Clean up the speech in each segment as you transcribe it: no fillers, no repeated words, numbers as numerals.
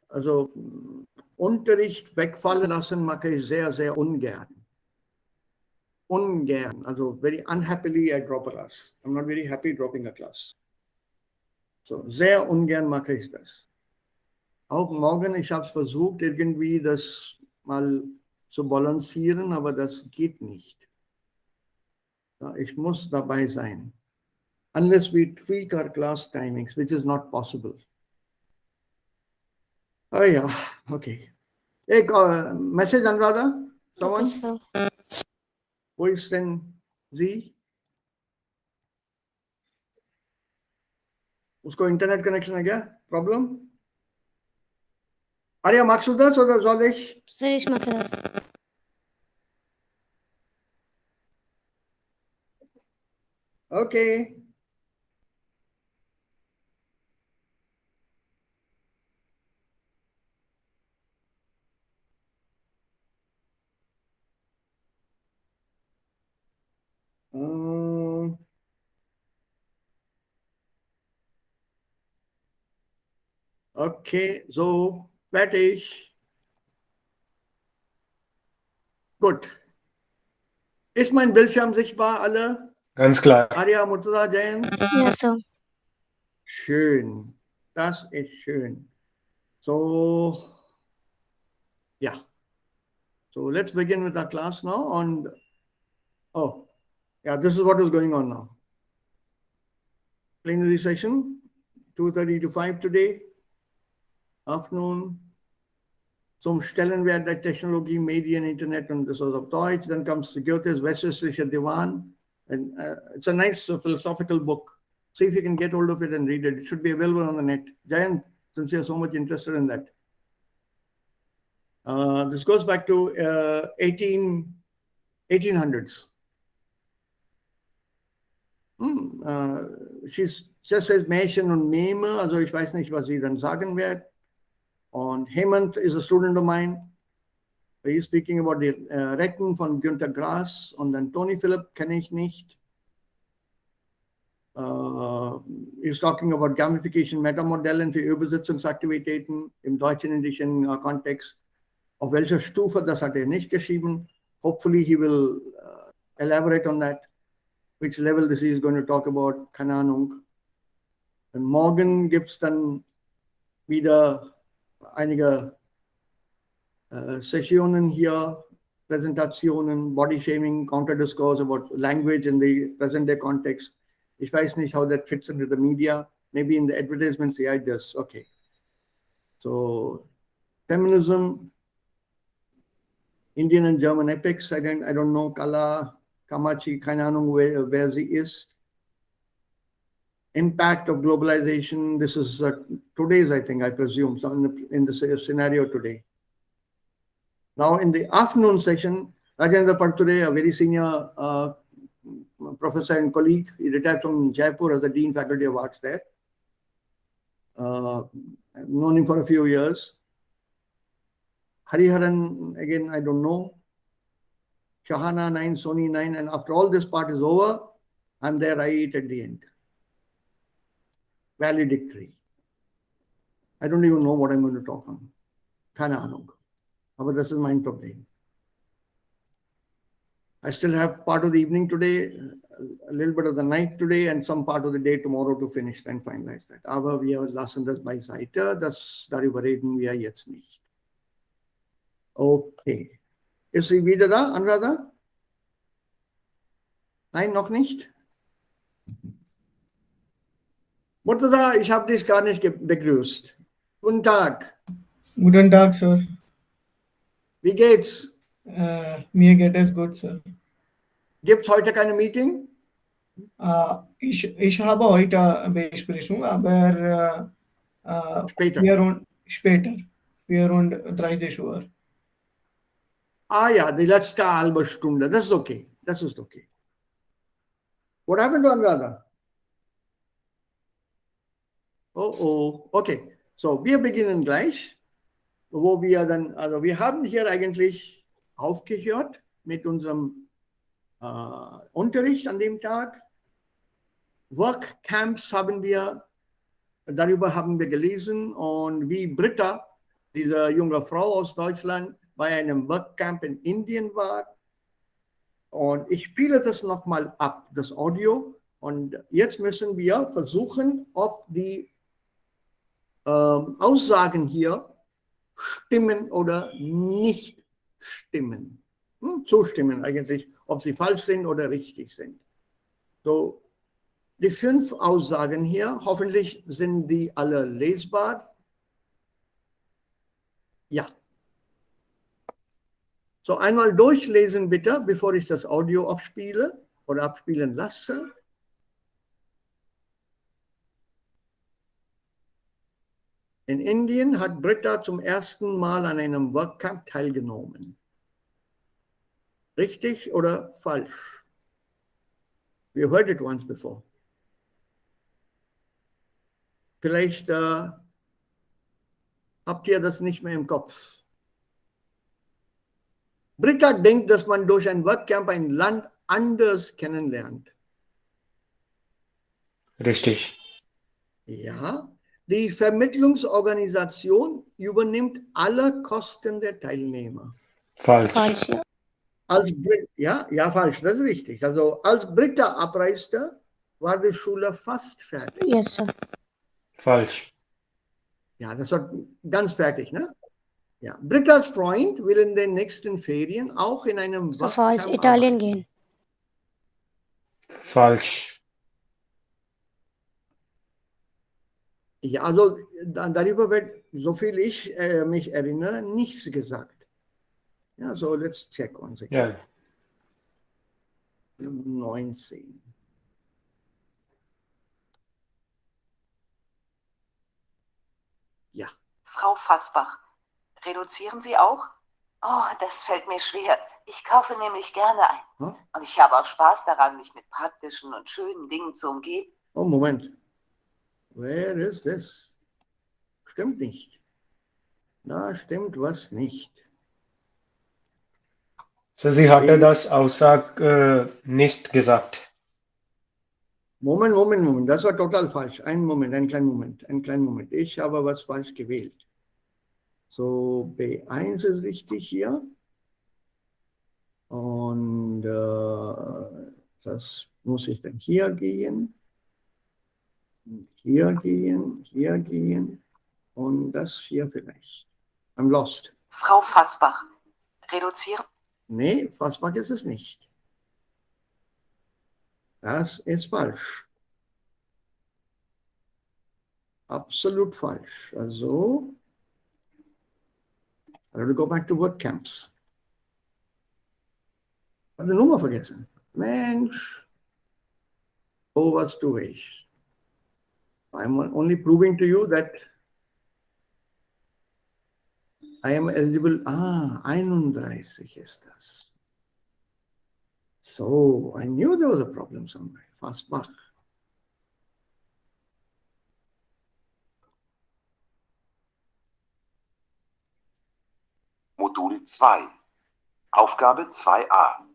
Also Unterricht wegfallen lassen mache ich sehr, sehr ungern. Ungern. Also very unhappily I drop a class. I'm not very happy dropping a class. So sehr ungern mache ich das. Auch morgen, ich habe es versucht, irgendwie das mal zu balancieren, aber das geht nicht. Ich muss dabei sein. Unless we tweak our class timings, which is not possible. Oh yeah, okay. Hey, message Anuradha? Someone? Okay, sir. Who is then Z? उसको internet connection है क्या? Problem? Arya, magst du das oder soll ich? Sir, ich mache das. Okay. Okay, so fertig. Gut. Ist mein Bildschirm sichtbar, alle? Ganz klar. Arya, Murtaza, Jayan? Yes, sir. Schön. Das ist schön. So, yeah. So let's begin with our class now. And oh, yeah, this is what is going on now. Plenary session, 2:30 to 5 today, afternoon. Zum Stellenwert der Technologie, Medien, Internet und das auf Deutsch. Then comes Goethe's Westöstlicher Divan. And it's a nice philosophical book. See if you can get hold of it and read it. It should be available on the net. Jayant, since you're so much interested in that. This goes back to 1800s. She's just says Märchen und Meme, also ich weiß nicht, was sie dann sagen wird. Und Hemant is a student of mine. He's speaking about the Recken von Günter Grass und dann Tony Philipp kenne ich nicht. He's talking about Gamification Metamodellen für Übersetzungsaktivitäten im deutsch-indischen Kontext. Auf welcher Stufe, das hat nicht geschrieben. Hopefully he will elaborate on that. Which level this is going to talk about, keine Ahnung. Und morgen gibt es dann wieder einige Sessionen hier, Präsentationen, Body Shaming, Counter Discourse about language in the present day context. Ich weiß nicht how that fits into the media. Maybe in the advertisements, yeah, it does. Okay. So, feminism, Indian and German epics. I don't know, Kala, Kamachi, keine Ahnung where sie ist. Impact of globalization. This is today's, I think, I presume, so in the scenario today. Now, in the afternoon session, Rajendra Parture, a very senior professor and colleague, he retired from Jaipur as the Dean Faculty of Arts there. I've known him for a few years. Hariharan, again, I don't know. Shahana 9, Sony 9, and after all this part is over, I'm there right at the end. Valedictory. I don't even know what I'm going to talk on. Kana Anug. But this is my problem. I still have part of the evening today, a little bit of the night today, and some part of the day tomorrow to finish and finalize that. Aber wir lassen das beiseite, darüber reden wir jetzt nicht. Okay. Ist sie wieder da, Anuradha? Nein, noch nicht? Murtaza, ich habe dich gar nicht begrüßt. Guten Tag. Guten Tag, Sir. Wie geht's? Mir geht es gut, Sir. Gibt's heute keine Meeting? Ich habe heute eine Besprechung, aber Später. 34 Uhr. Ah ja, die letzte halbe Stunde. Das ist okay. Das ist okay. What happened to Anuradha? Oh. Okay. So, wir beginnen gleich, wo wir dann, also wir haben hier eigentlich aufgehört mit unserem Unterricht an dem Tag. Workcamps darüber haben wir gelesen und wie Britta diese junge Frau aus Deutschland bei einem Workcamp in Indien war. Und ich spiele das nochmal ab, das Audio. Und jetzt müssen wir versuchen, ob die Aussagen hier stimmen oder nicht stimmen. Zustimmen eigentlich, ob sie falsch sind oder richtig sind. So, die 5 Aussagen hier, hoffentlich sind die alle lesbar. Ja. So, einmal durchlesen bitte, bevor ich das Audio abspiele oder abspielen lasse. In Indien hat Britta zum ersten Mal an einem Workcamp teilgenommen. Richtig oder falsch? We heard it once before. Vielleicht habt ihr das nicht mehr im Kopf. Britta denkt, dass man durch ein Workcamp ein Land anders kennenlernt. Richtig. Ja, die Vermittlungsorganisation übernimmt alle Kosten der Teilnehmer. Falsch. Falsch, ja. Ja, falsch, das ist richtig. Also als Britta abreiste, war die Schule fast fertig. Yes, sir. Falsch. Ja, das war ganz fertig, ne? Ja. Brittas Freund will in den nächsten Ferien auch in einem So falsch, Workcamp Italien arbeiten. gehen. Falsch. Ja, also darüber wird, soviel ich mich erinnere, nichts gesagt. Ja, so let's check once again. Ja. 19. Ja. Frau Fassbach, reduzieren Sie auch? Oh, das fällt mir schwer. Ich kaufe nämlich gerne ein. Huh? Und ich habe auch Spaß daran, mich mit praktischen und schönen Dingen zu umgeben. Oh, Moment. Where is this? Stimmt nicht. Da stimmt was nicht. So, sie hatte das Aussage nicht gesagt. Moment. Das war total falsch. Einen kleinen Moment. Ich habe was falsch gewählt. So, B1 ist richtig hier. Und das muss ich dann hier gehen. Hier gehen. Und das hier vielleicht. I'm lost. Frau Fassbach, reduzieren. Nee, Fassbach ist es nicht. Das ist falsch. Absolut falsch. Also, I have to go back to work camps. Ich habe die Nummer vergessen. Mensch. Oh, was tue ich? I'm only proving to you that I am eligible. 31 ist das. So, I knew there was a problem somewhere. Fassbach. Modul 2. Aufgabe 2a.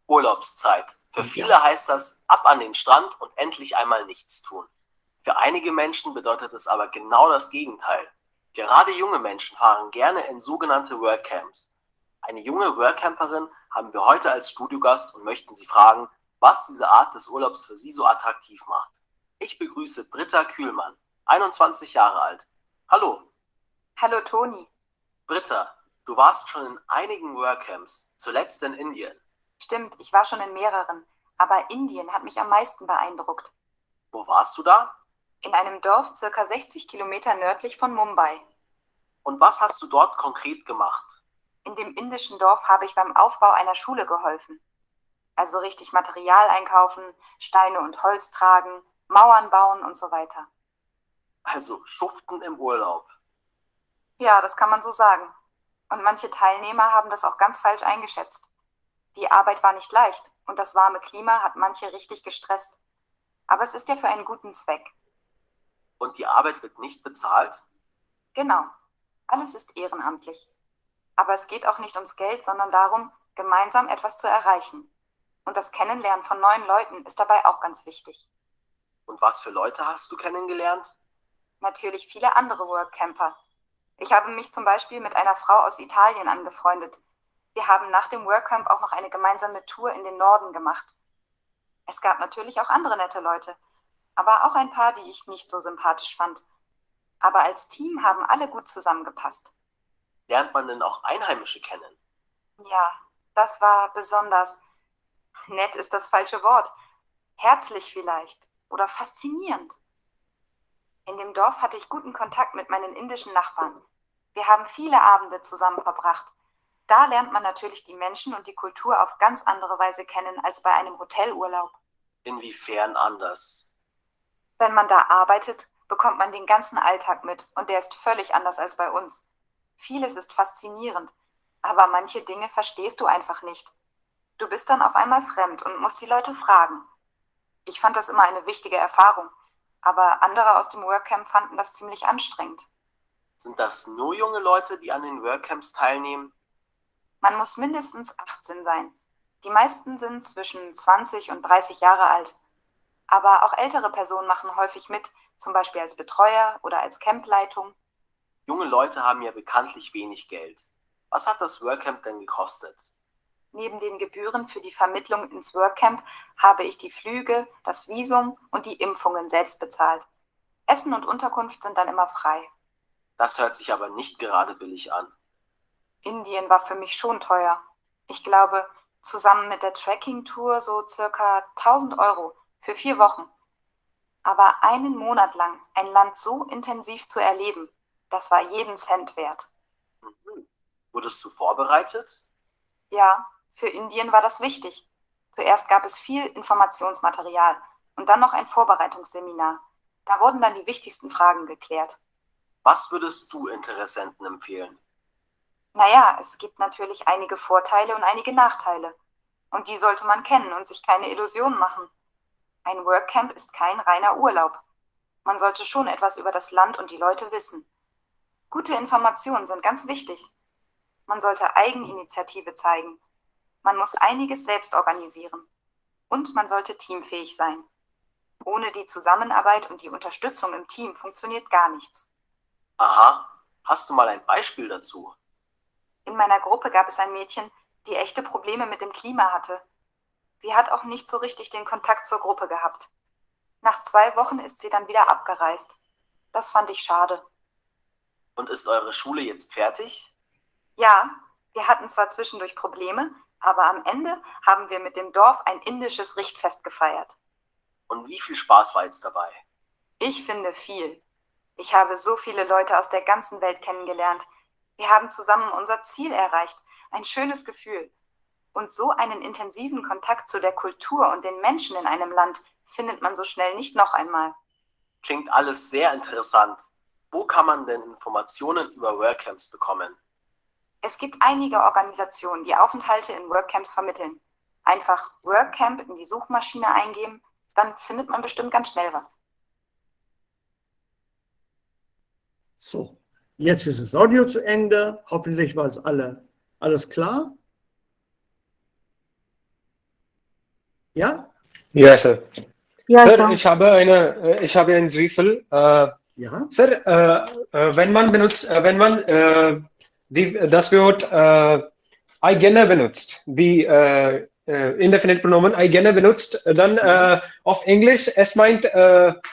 Urlaubszeit. Für viele heißt das ab an den Strand und endlich einmal nichts tun. Für einige Menschen bedeutet es aber genau das Gegenteil. Gerade junge Menschen fahren gerne in sogenannte Workcamps. Eine junge Workcamperin haben wir heute als Studiogast und möchten Sie fragen, was diese Art des Urlaubs für Sie so attraktiv macht. Ich begrüße Britta Kühlmann, 21 Jahre alt. Hallo. Hallo Toni. Britta, du warst schon in einigen Workcamps, zuletzt in Indien. Stimmt, ich war schon in mehreren, aber Indien hat mich am meisten beeindruckt. Wo warst du da? In einem Dorf circa 60 Kilometer nördlich von Mumbai. Und was hast du dort konkret gemacht? In dem indischen Dorf habe ich beim Aufbau einer Schule geholfen. Also richtig Material einkaufen, Steine und Holz tragen, Mauern bauen und so weiter. Also schuften im Urlaub. Ja, das kann man so sagen. Und manche Teilnehmer haben das auch ganz falsch eingeschätzt. Die Arbeit war nicht leicht und das warme Klima hat manche richtig gestresst. Aber es ist ja für einen guten Zweck. Und die Arbeit wird nicht bezahlt? Genau. Alles ist ehrenamtlich. Aber es geht auch nicht ums Geld, sondern darum, gemeinsam etwas zu erreichen. Und das Kennenlernen von neuen Leuten ist dabei auch ganz wichtig. Und was für Leute hast du kennengelernt? Natürlich viele andere Workcamper. Ich habe mich zum Beispiel mit einer Frau aus Italien angefreundet. Wir haben nach dem Workcamp auch noch eine gemeinsame Tour in den Norden gemacht. Es gab natürlich auch andere nette Leute, aber auch ein paar, die ich nicht so sympathisch fand. Aber als Team haben alle gut zusammengepasst. Lernt man denn auch Einheimische kennen? Ja, das war besonders. Nett ist das falsche Wort. Herzlich vielleicht oder faszinierend. In dem Dorf hatte ich guten Kontakt mit meinen indischen Nachbarn. Wir haben viele Abende zusammen verbracht. Da lernt man natürlich die Menschen und die Kultur auf ganz andere Weise kennen als bei einem Hotelurlaub. Inwiefern anders? Wenn man da arbeitet, bekommt man den ganzen Alltag mit und der ist völlig anders als bei uns. Vieles ist faszinierend, aber manche Dinge verstehst du einfach nicht. Du bist dann auf einmal fremd und musst die Leute fragen. Ich fand das immer eine wichtige Erfahrung, aber andere aus dem Workcamp fanden das ziemlich anstrengend. Sind das nur junge Leute, die an den Workcamps teilnehmen? Man muss mindestens 18 sein. Die meisten sind zwischen 20 und 30 Jahre alt. Aber auch ältere Personen machen häufig mit, zum Beispiel als Betreuer oder als Campleitung. Junge Leute haben ja bekanntlich wenig Geld. Was hat das Workcamp denn gekostet? Neben den Gebühren für die Vermittlung ins Workcamp habe ich die Flüge, das Visum und die Impfungen selbst bezahlt. Essen und Unterkunft sind dann immer frei. Das hört sich aber nicht gerade billig an. Indien war für mich schon teuer. Ich glaube, zusammen mit der Trekking-Tour so circa 1.000 Euro für 4 Wochen. Aber einen Monat lang ein Land so intensiv zu erleben, das war jeden Cent wert. Mhm. Wurdest du vorbereitet? Ja, für Indien war das wichtig. Zuerst gab es viel Informationsmaterial und dann noch ein Vorbereitungsseminar. Da wurden dann die wichtigsten Fragen geklärt. Was würdest du Interessenten empfehlen? Naja, es gibt natürlich einige Vorteile und einige Nachteile. Und die sollte man kennen und sich keine Illusionen machen. Ein Workcamp ist kein reiner Urlaub. Man sollte schon etwas über das Land und die Leute wissen. Gute Informationen sind ganz wichtig. Man sollte Eigeninitiative zeigen. Man muss einiges selbst organisieren. Und man sollte teamfähig sein. Ohne die Zusammenarbeit und die Unterstützung im Team funktioniert gar nichts. Aha, hast du mal ein Beispiel dazu? In meiner Gruppe gab es ein Mädchen, die echte Probleme mit dem Klima hatte. Sie hat auch nicht so richtig den Kontakt zur Gruppe gehabt. Nach 2 Wochen ist sie dann wieder abgereist. Das fand ich schade. Und ist eure Schule jetzt fertig? Ja, wir hatten zwar zwischendurch Probleme, aber am Ende haben wir mit dem Dorf ein indisches Richtfest gefeiert. Und wie viel Spaß war jetzt dabei? Ich finde viel. Ich habe so viele Leute aus der ganzen Welt kennengelernt. Wir haben zusammen unser Ziel erreicht. Ein schönes Gefühl. Und so einen intensiven Kontakt zu der Kultur und den Menschen in einem Land findet man so schnell nicht noch einmal. Klingt alles sehr interessant. Wo kann man denn Informationen über Workcamps bekommen? Es gibt einige Organisationen, die Aufenthalte in Workcamps vermitteln. Einfach Workcamp in die Suchmaschine eingeben, dann findet man bestimmt ganz schnell was. So, jetzt ist das Audio zu Ende. Hoffentlich war es alles klar. Ja? Ja, Sir. Ja, Sir, Sir. ich habe ein Zweifel. Ja? Sir, wenn man das Wort eigene benutzt, die indefinite Pronomen eigene benutzt, dann auf Englisch es meint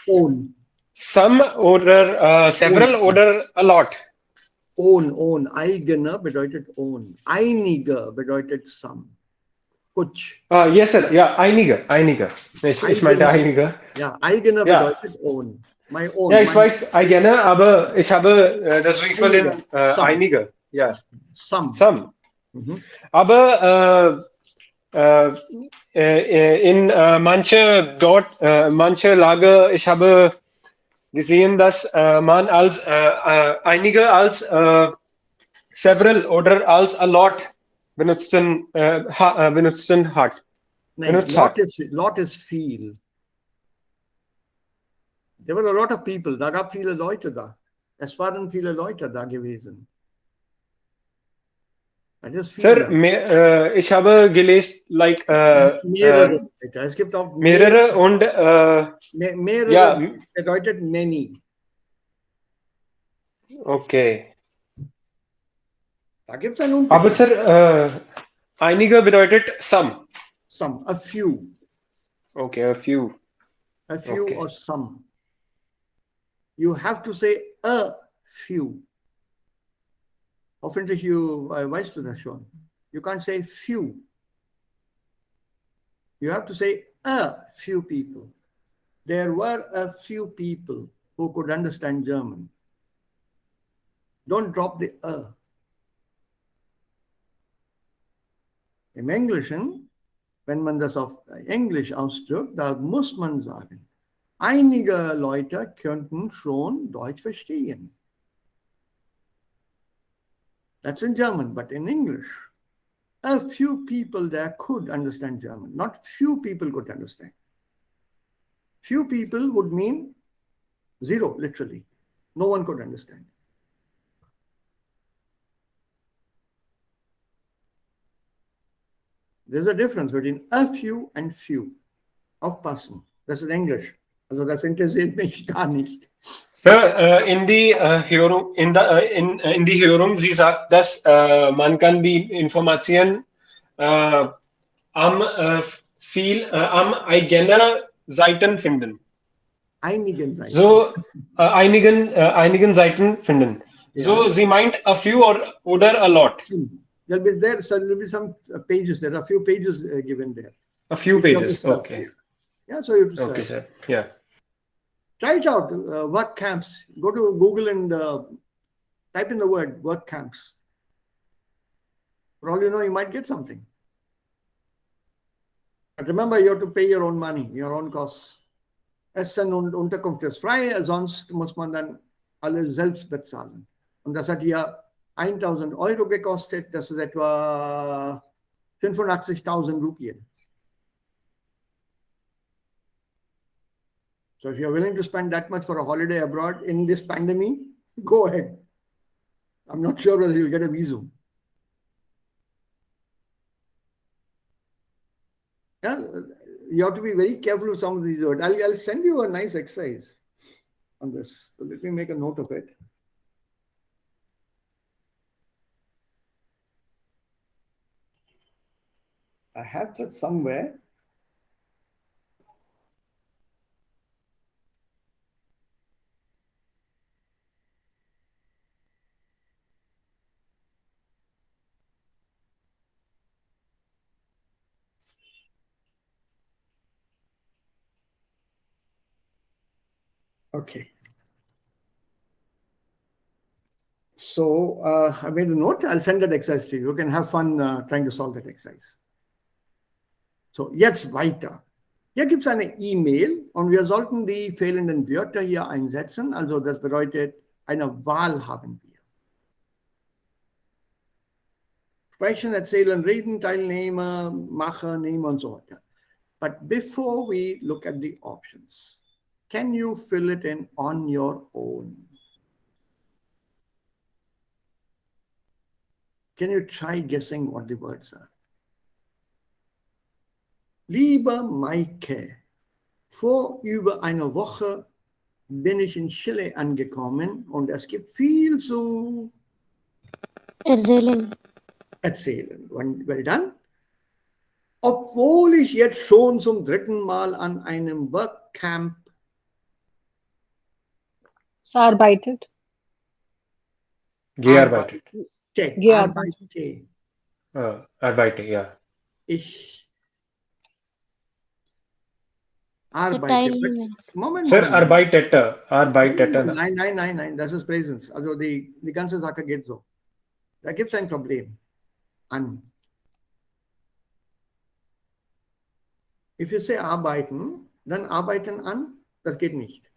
Own. some oder several oder a lot. Own. Eigene bedeutet own. Einige bedeutet some. Kuch. Yes, Sir. Ja, einige. Ich meinte einige. Ja, eigene Ja. bedeutet own. My own. Ja, ich weiß eigene, aber ich habe das Zweifel in Some. einige. Ja, Some. some. Mhm. Aber in manche Lager, ich habe gesehen, dass man als einige als several oder als a lot benutzen hat. Nein, Benutzt hat. lot is viel. There were a lot of people. Da gab viele Leute da. Es waren viele Leute da gewesen. Das ist Sir, viele. ich habe gelesen, like Mehrere Leute. Es gibt auch mehrere und mehrere ja, bedeutet many. okay. Da gibt es einen Aber Unterschied. Sir, einige bedeutet some. Some, a few. Okay, a few. A few Okay. or some. You have to say a few. Hoffentlich weißt du das schon. You can't say few. You have to say a few people. There were a few people who could understand German. Don't drop the a. Im Englischen, wenn man das auf Englisch ausdrückt, da muss man sagen, einige Leute könnten schon Deutsch verstehen. That's in German, but in English, a few people there could understand German. Not few people could understand. Few people would mean zero, literally. No one could understand. There's a difference between a few and few. Aufpassen. Das ist Englisch. Also das interessiert mich gar nicht. Sir, in die Hörung, in die Hörung, sie sagt, dass man kann die Informationen am eigenen Seiten finden. Einigen Seiten. So einigen Seiten finden. Yeah. So sie meint a few oder a lot. There'll be some pages. There are a few pages given there. A few Which you have pages. to search. Okay. Yeah, so you have to Okay, search. sir. Yeah. Try it out. Work camps. Go to Google and type in the word work camps. For all you know, you might get something. But remember, you have to pay your own money, your own costs. Essen und Unterkunft ist frei, sonst muss man dann alles selbst bezahlen. Und das hat hier 1.000 Euro gekostet, das ist etwa 85.000 Rupien. So if you're willing to spend that much for a holiday abroad in this pandemic, go ahead. I'm not sure whether you'll get a visa. Yeah, you have to be very careful with some of these words. I'll send you a nice exercise on this. So let me make a note of it. I have that somewhere. Okay. So I made a note. I'll send that exercise to you. You can have fun trying to solve that exercise. So, jetzt weiter. Hier gibt es eine E-Mail und wir sollten die fehlenden Wörter hier einsetzen. Also das bedeutet, eine Wahl haben wir. Sprechen, erzählen, reden, Teilnehmer, Macher, Nehmer und so weiter. But before we look at the options, can you fill it in on your own? Can you try guessing what the words are? Lieber Maike, vor über einer Woche bin ich in Chile angekommen und es gibt viel zu erzählen. Well done. Obwohl ich jetzt schon zum 3. Mal an einem Workcamp Gearbeitet. Gearbeitet. Arbeite. Arbeite, ja. Ich arbeite. Moment. Sir, arbeitete. Nein, das ist Präsens. Also die ganze Sache geht so. Da gibt es ein Problem. An. If you say arbeiten, dann arbeiten an, das geht nicht.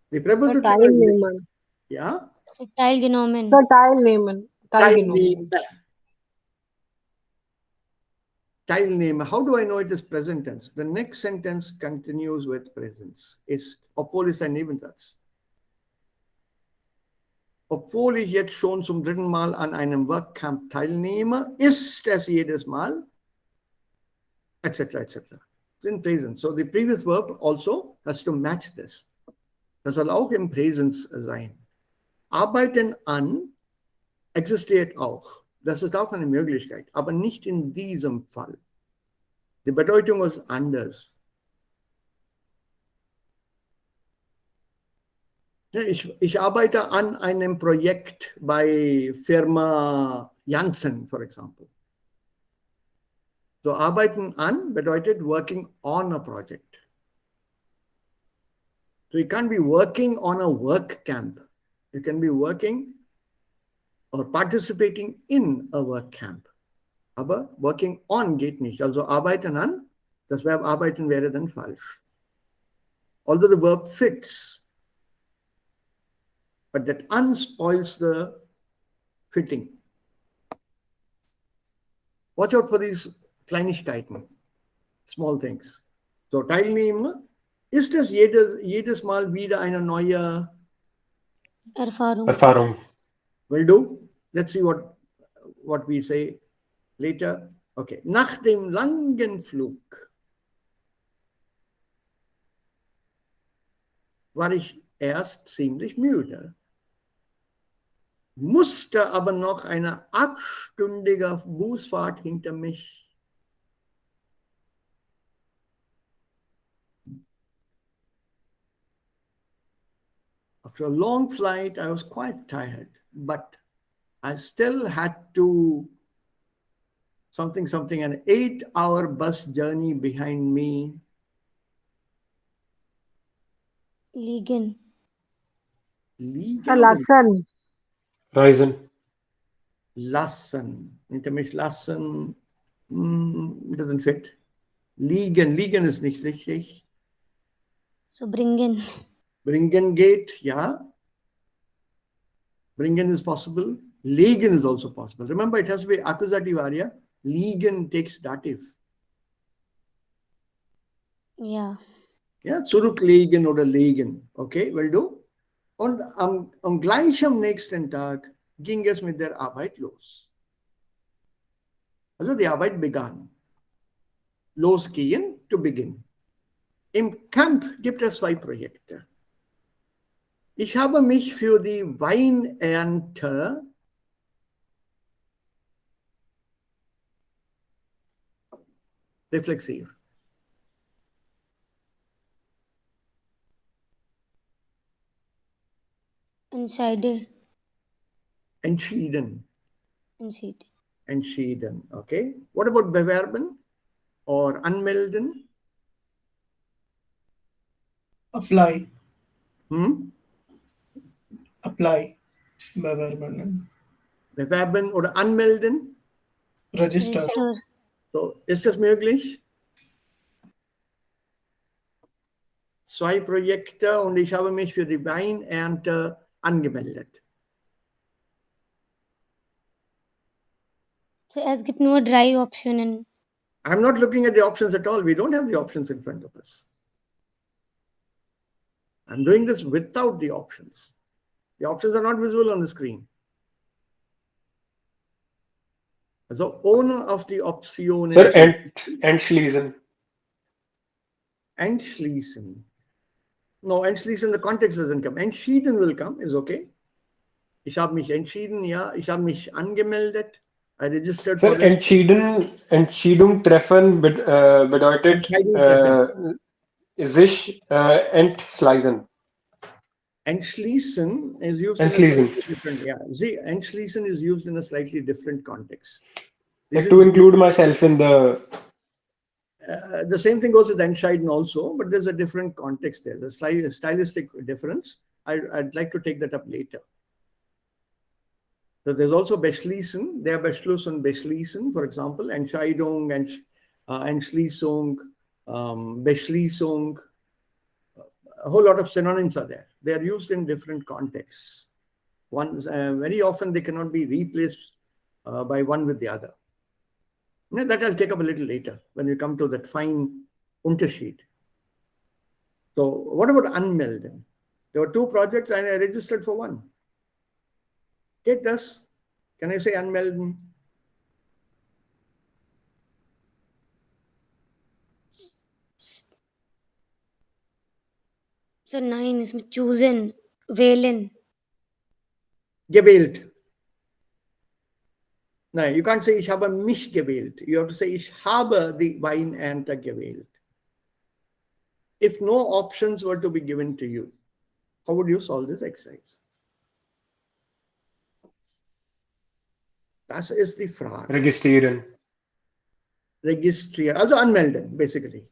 Die Präposition. Ja? Teilgenommen. Teilnehmer. How do I know it is present tense? The next sentence continues with presence. Ist, obwohl ist ein Nebensatz. Obwohl ich jetzt schon zum 3. Mal an einem Workcamp teilnehme, ist es jedes Mal, etc., etc. It's in present. So the previous verb also has to match this. Das soll auch im Präsens sein. Arbeiten an existiert auch. Das ist auch eine Möglichkeit, aber nicht in diesem Fall. Die Bedeutung ist anders. Ja, ich arbeite an einem Projekt bei Firma Janssen, for example. So arbeiten an bedeutet working on a project. So you can't be working on a work camp. You can be working or participating in a work camp. Aber working on geht nicht. Also arbeiten an, das Verb arbeiten wäre dann falsch. Although the verb fits, but that un spoils the fitting. Watch out for these Kleinigkeiten, small things. So Teilnehmer, ist es jedes Mal wieder eine neue Erfahrung. Erfahrung. will do? Let's see what we say later. Okay, nach dem langen Flug war ich erst ziemlich müde, musste aber noch eine 8-stündige Busfahrt hinter mich. After a long flight, I was quite tired, but I still had to something, an 8-hour bus journey behind me. Liegen. Liegen Lassen. Reisen. lassen. Hinter mich lassen doesn't fit. Liegen ist nicht richtig. So bringen. Bringen geht, ja. Bringen is possible. Legen is also possible. Remember, it has to be accusative area. Liegen takes dative. Ja. Ja, zurücklegen oder legen. Okay, will do. Und gleich am nächsten Tag ging es mit der Arbeit los. Also die Arbeit begann. Losgehen, to begin. Im Camp gibt es 2 Projekte. Ich habe mich für die Weinernte reflexiv Entschieden. entschieden. Entschieden. Entschieden, okay. What about bewerben or anmelden? Apply. Apply. Bewerben. Bewerben oder anmelden? Register. Register. So, ist das möglich? 2 Projekte und ich habe mich für die Weinernte angemeldet. So, es gibt nur 3 Optionen. I'm not looking at the options at all. We don't have the options in front of us. I'm doing this without the options. The options are not visible on the screen. Also ohne auf die Optionen Sir, entschließen. entschließen. No, entschließen, the context doesn't come. Entschieden will come, is okay. Ich habe mich entschieden, ja. Ich habe mich angemeldet. I registered Sir, for this. Entscheidung treffen bedeutet Entscheidung treffen. sich entschließen. Entschließen is used Entschließen. in a slightly different, yeah. See, entschließen is used in a slightly different context. To include myself in the... The same thing goes with entscheiden also, but there's a different context there. There's a stylistic difference. I'd like to take that up later. So there's also beschließen. There are Beschluss and beschließen, for example, Entscheidung, Entschließung, Beschließung. A whole lot of synonyms are there. They are used in different contexts. Very often they cannot be replaced by one with the other. Now, that I'll take up a little later when we come to that fine Unterschied. So what about anmelden? There were 2 projects and I registered for one. Get this? Can I say anmelden? So 9 is chosen. Wählen. Gewählt. No, you can't say ich habe mich gewählt. You have to say ich habe die Weinernte gewählt. If no options were to be given to you, how would you solve this exercise? Das ist die Frage. Registrieren. Registrieren, also anmelden, basically.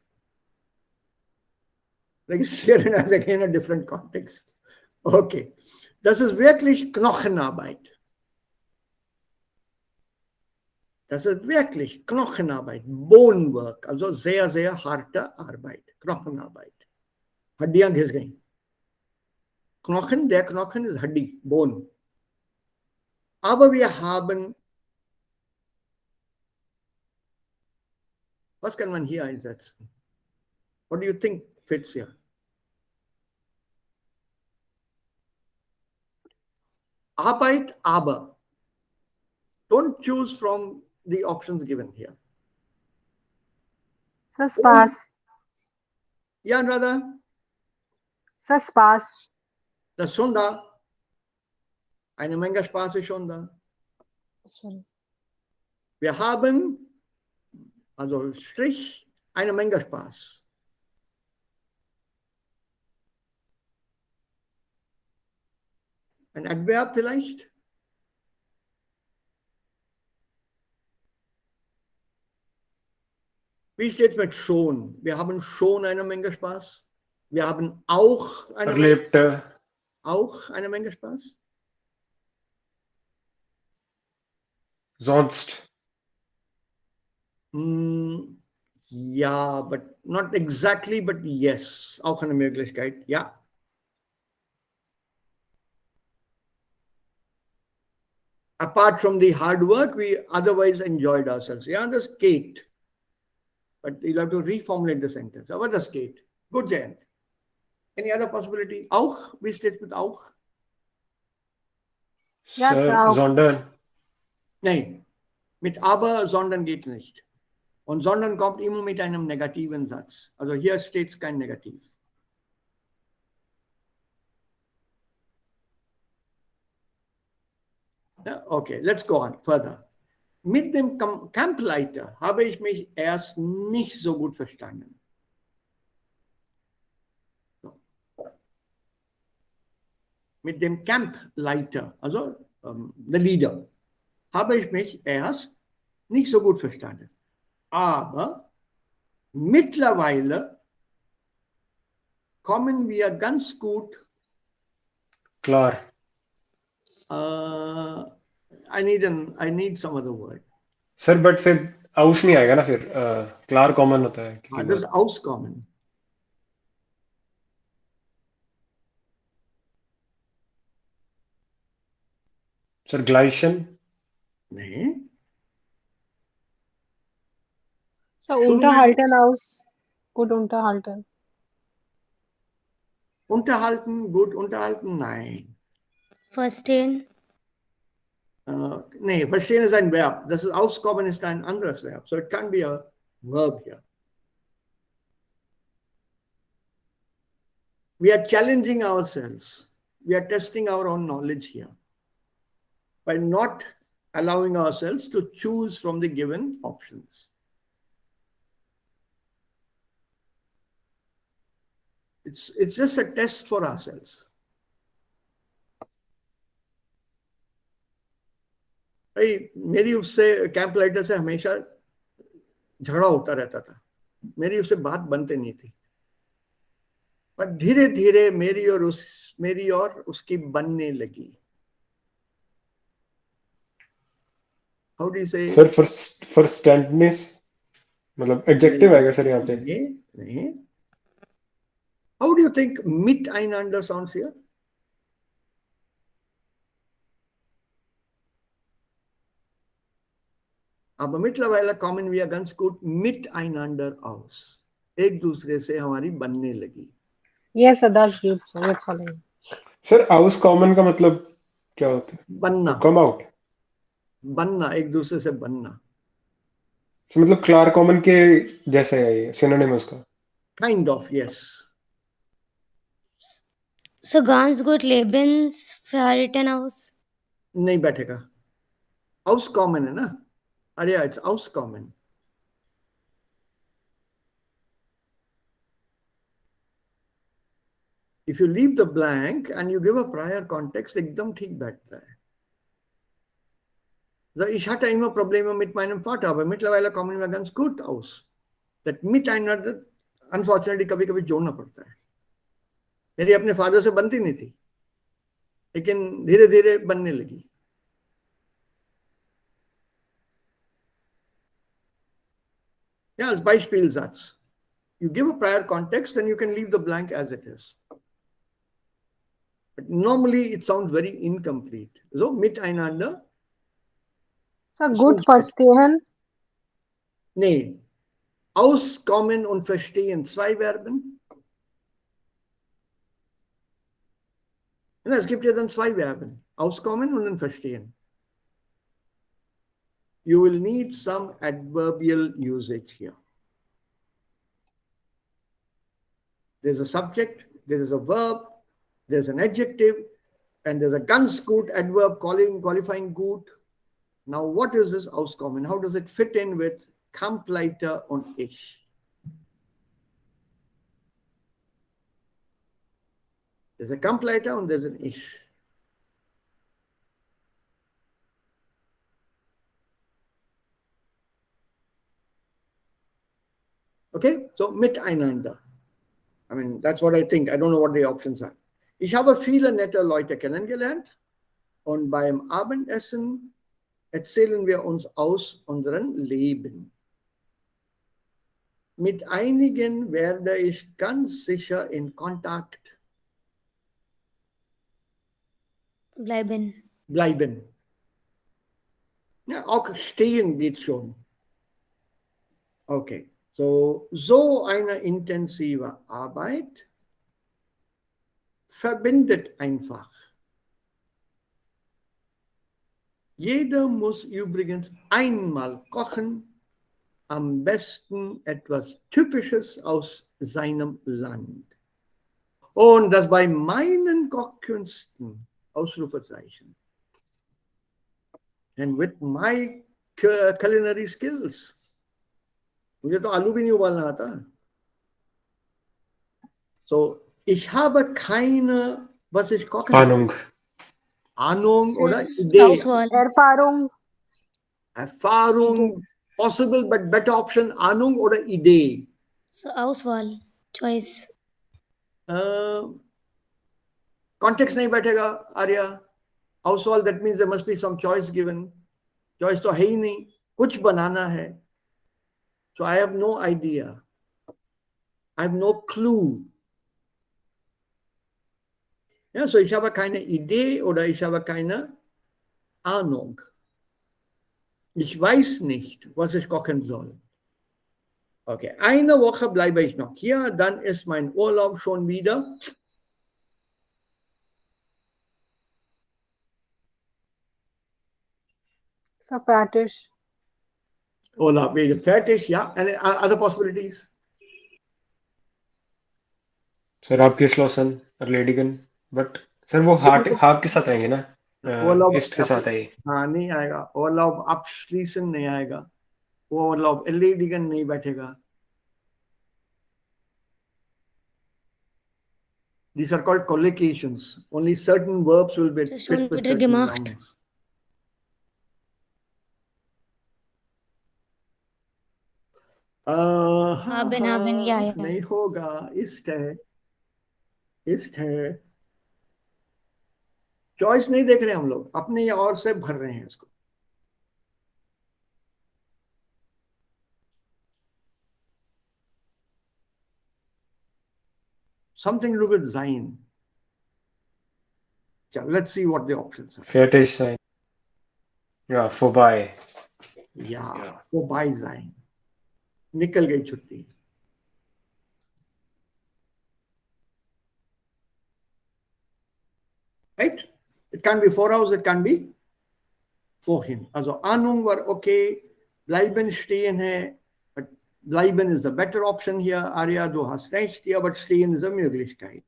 Registrieren has again a different context. Okay. Das ist wirklich Knochenarbeit. Das ist wirklich Knochenarbeit, Bone work, also sehr, sehr harte Arbeit, Knochenarbeit. हड्डियां घिस गई. Knochen, der Knochen ist Haddi, Bone. Aber wir haben, was kann man hier einsetzen? What do you think fits here? Arbeit, aber. Don't choose from the options given here. Sir, sparse. Ja, Radha, Sir, sparse. das ist schon da. Eine Menge Spaß ist schon da. Sorry. Wir haben, also Strich, eine Menge Spaß. Ein Adverb vielleicht? Wie steht es mit schon? Wir haben schon eine Menge Spaß. Wir haben auch eine Menge Spaß. Sonst. Ja, but not exactly, but yes. Auch eine Möglichkeit, ja. Apart from the hard work, we otherwise enjoyed ourselves. Yeah, das geht. But you'll have to reformulate the sentence. Aber das geht. Good, Jayant. Any other possibility? Auch? Wie steht mit auch? Ja, Sir, auch. sondern. Nein. Mit aber, sondern geht nicht. Und sondern kommt immer mit einem negativen Satz. Also hier steht es kein Negativ. Ja, okay, let's go on further. Mit dem Campleiter habe ich mich erst nicht so gut verstanden. So. Mit dem Campleiter, also the leader, habe ich mich erst nicht so gut verstanden. Aber mittlerweile kommen wir ganz gut. Klar. I need some other word. Sir but फिर आउस नहीं आएगा ना फिर क्लार common होता है Ah, das ist auskommen. Sir ग्लाइशन Nee. So, Schon unterhalten aus. Gut unterhalten. Unterhalten, gut unterhalten, nein. Verstehen. Nee, verstehen ist ein Verb. Das ist auskommen ist ein anderes Verb. So it can't be a verb here. We are challenging ourselves. We are testing our own knowledge here by not allowing ourselves to choose from the given options. It's just a test for ourselves. भाई मेरी उससे camp lighter से हमेशा झगड़ा होता रहता था. मेरी उससे बात बनते नहीं थी. पर धीरे धीरे मेरी और उसकी बनने लगी. How do you say? Sir first tense मतलब एडजेक्टिव आएगा सर यहाँ पे. नहीं. How do you think miteinander sounds here? Aber mittlerweile kommen wir ganz gut miteinander aus. एक दूसरे से हमारी बनने लगी. Yes, sir, that's good. That's all. Sir आउस कॉमन का मतलब क्या होता है? बनना. Come out. बनना, एक दूसरे से बनना. मतलब क्लार कॉमन के जैसे है ये सिनोनिम उसका. Kind of, yes. So ganz gut Lebensverhalten aus. नहीं बैठेगा. Auskommen है ना? Arya, it's auskommen. If you leave the blank and you give a prior context, एकदम ठीक बैठता है. So, ich hatte immer Probleme mit meinem Vater, aber mittlerweile kommen wir ganz gut aus. That miteinander, unfortunately, कभी-कभी जोड़ना पड़ता है. मेरी अपने फादर से बनती नहीं थी, लेकिन धीरे-धीरे बनने लगी. Ja, als Beispielsatz. You give a prior context, then you can leave the blank as it is. But normally it sounds very incomplete. So, miteinander. So gut verstehen. Nee. Auskommen und verstehen. Zwei Verben. Ja, es gibt ja dann zwei Verben. Auskommen und dann verstehen. You will need some adverbial usage here. There's a subject, there is a verb, there's an adjective, and there's a ganz gut adverb qualifying gut. Now, what is this Auskommen? How does it fit in with Kampleiter und ich? There's a Kampleiter and there's an ich. Okay, so miteinander. I mean, that's what I think. I don't know what the options are. Ich habe viele nette Leute kennengelernt und beim Abendessen erzählen wir uns aus unserem Leben. Mit einigen werde ich ganz sicher in Kontakt bleiben. Ja, auch stehen geht schon. Okay, so eine intensive Arbeit verbindet einfach. Jeder muss übrigens einmal kochen, am besten etwas Typisches aus seinem Land. Und das bei meinen Kochkünsten, Ausrufezeichen. And with my culinary skills. मुझे तो आलू भी नहीं उबालना आता. So, ich habe keine, was ich kochen kann. Ahnung oder Idee. Auswahl. Erfahrung, possible but better option, Ahnung oder Idee. So, Auswahl. Choice. Context नहीं बैठेगा Arya. Auswahl, that means there must be some choice given. Choice तो है ही नहीं. कुछ बनाना है. So I have no idea. I have no clue. Ja, so ich habe keine Idee oder ich habe keine Ahnung. Ich weiß nicht, was ich kochen soll. Okay, eine Woche bleibe ich noch hier, dann ist mein Urlaub schon wieder. So fertig. Urlaub wieder fertig, ja. And other possibilities? Sir abgeschlossen, erledigen, but sir वो heart के साथ आएंगे ना? ist के साथ आएगी. हाँ, नहीं आएगा. Urlaub abschließen नहीं आएगा. Urlaub erledigen नहीं बैठेगा. These are called collocations. Only certain verbs will be fit with certain nouns. haben, ja. नहीं होगा. ist है. चॉइस नहीं देख रहे हम लोग, अपने या और से भर रहे हैं इसको. Something to do with sein. Let's see what the options are. Fertig sein. Ja, vorbei. Ja, vorbei sein. निकल गई छुट्टी. Right? It can be voraus, it can be vorhin. Also Ahnung war okay, bleiben stehen hai, but bleiben is a better option here. Arya, du hast recht hier, but stehen is a Möglichkeit.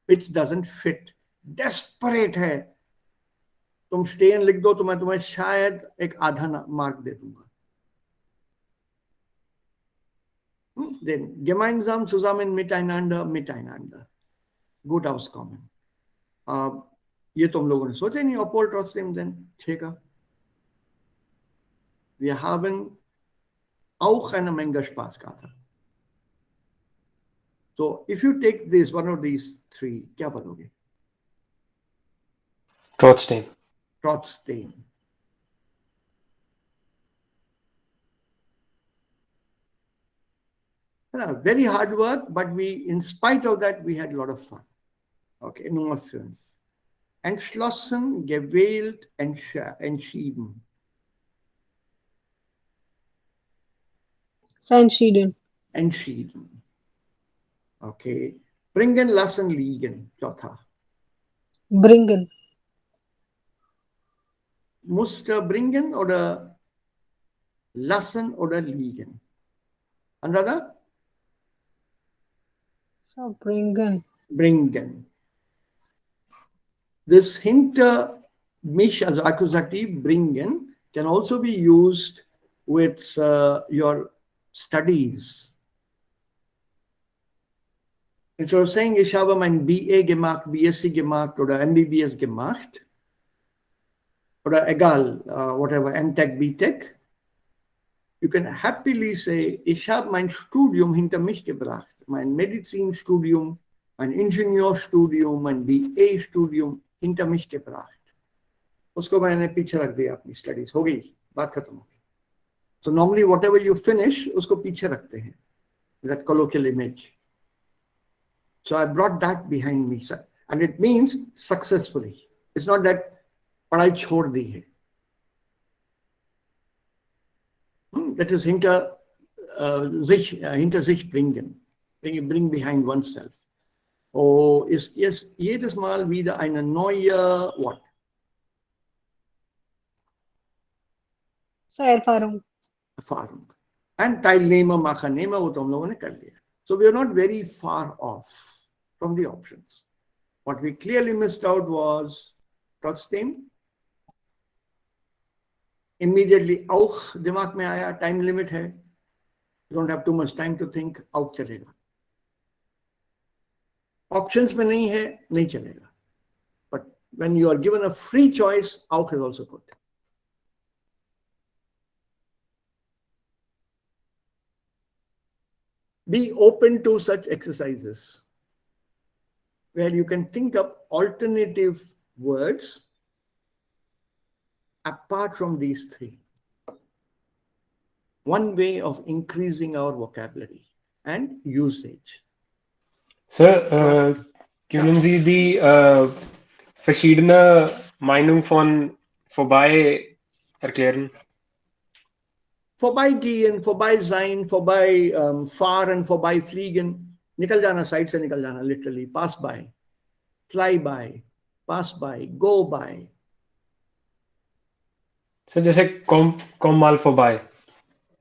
It doesn't fit. Desperate hai. तुम stehen लिख दो तो मैं तुम्हें शायद एक आधा mark दे दूंगा. Then gemeinsam zusammen miteinander miteinander. Gut auskommen. ये तुम लोगों ने सोचा नहीं, obwohl trotzdem denn 6 का. Wir haben auch eine Menge Spaß gehabt. So if you take this one of these three, क्या बनोगे? Trotzdem. Trotzdem. Very hard work, but we, in spite of that, we had a lot of fun. Okay, Nummer 5. Entschlossen, gewählt, entschieden. Entschieden. Entschieden. Okay. Bringen, lassen, liegen. Chauथा. Bringen. Musste bringen oder lassen oder liegen? Another? So bringen. Bringen. This hinter mich, also Akkusativ, bringen, can also be used with your studies. Instead of saying, ich habe mein BA gemacht, BSc gemacht oder MBBS gemacht, oder egal, whatever, MTech, BTech, you can happily say, ich habe mein Studium hinter mich gebracht, mein Medizinstudium, mein Ingenieurstudium, mein BA-Studium hinter mich gebracht. उसको मैंने पीछे रख दिया अपनी studies, हो गई, बात खत्म हो गई. So normally whatever you finish, उसको पीछे रखते हैं, that colloquial image. So I brought that behind me, sir, and it means successfully. It's not that पढ़ाई छोड़ दी है. That is hinter sich bringen, bring behind oneself. Oh, ist jetzt jedes Mal wieder eine neue what? So Erfahrung. Erfahrung. And Teilnehmer, Machnehmer, वो तो हम लोगों ने कर लिया. So we are not very far off from the options. What we clearly missed out was trotzdem. Immediately auch दिमाग में आया, time limit है. You don't have too much time to think, out चलेगा. Options में नहीं है, नहीं चलेगा. But when you are given a free choice, out is also good. Be open to such exercises where you can think up alternative words apart from these three. One way of increasing our vocabulary and usage. Sir, können Sie die verschiedene Meinung von vorbei erklären? Vorbeigehen, vorbei sein, vorbei fahren, vorbei fliegen. निकल जाना, side से निकल जाना, literally. Pass by, fly by, pass by, go by. Sir, जैसे komm mal vorbei.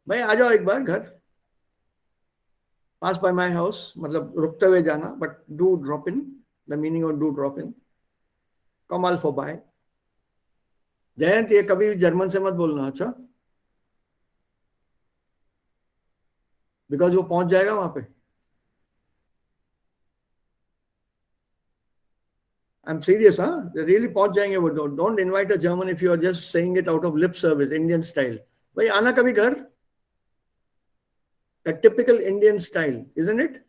भाई आ जाओ एक बार घर. Pass by my house, मतलब रुकते हुए जाना, but do drop in. The meaning of do drop in. Komm mal vorbei. Jayant, ये कभी जर्मन से मत बोलना, अच्छा? Because वो पहुंच जाएगा वहां पे. I'm serious, huh? They really पहुंच जाएंगे वो. Don't invite a German if you are just saying it out of lip service, Indian style. भाई आना कभी घर. A typical Indian style, isn't it?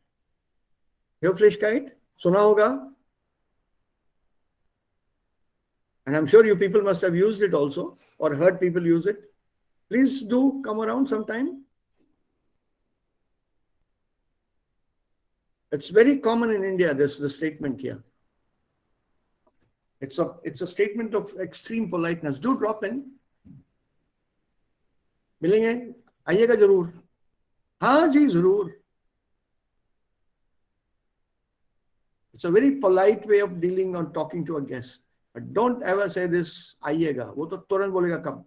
Höflichkeit, सुना होगा. And I'm sure you people must have used it also or heard people use it. Please do come around sometime. It's very common in India, this the statement here. It's a statement of extreme politeness. Do drop in. मिलेंगे, आइएगा जरूर. हाँ जी जरूर. It's a very polite way of dealing or talking to a guest. But don't ever say this, आइएगा. वो तो तुरंत बोलेगा कब.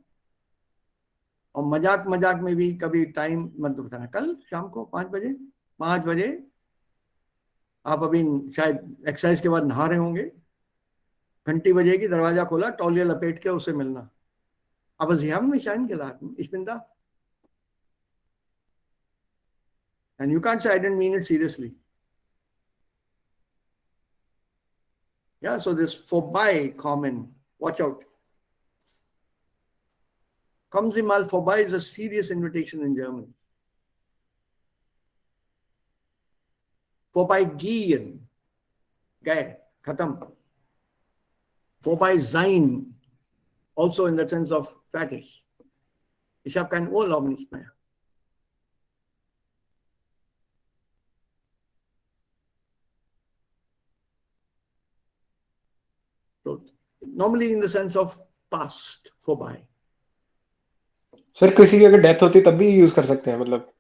और मजाक मजाक में भी कभी टाइम मत बताना. कल शाम को 5 बजे. 5 बजे आप अभी शायद एक्सरसाइज के बाद नहा रहे होंगे. घंटी बजेगी, दरवाजा खोला, तौलिया लपेट के उसे मिलना. Aber Sie haben mich eingeladen. Ich bin da. And you can't say I didn't mean it seriously. Yeah, so this vorbei kommen. Watch out. Kommen Sie mal vorbei is a serious invitation in German. Vorbeigehen. Geh, khatam. Vorbei sein. Also in the sense of fertig. Ich habe keinen Urlaub nicht mehr. So normally in the sense of past, vorbei. Sir किसी की अगर death होती तब भी use कर सकते हैं मतलब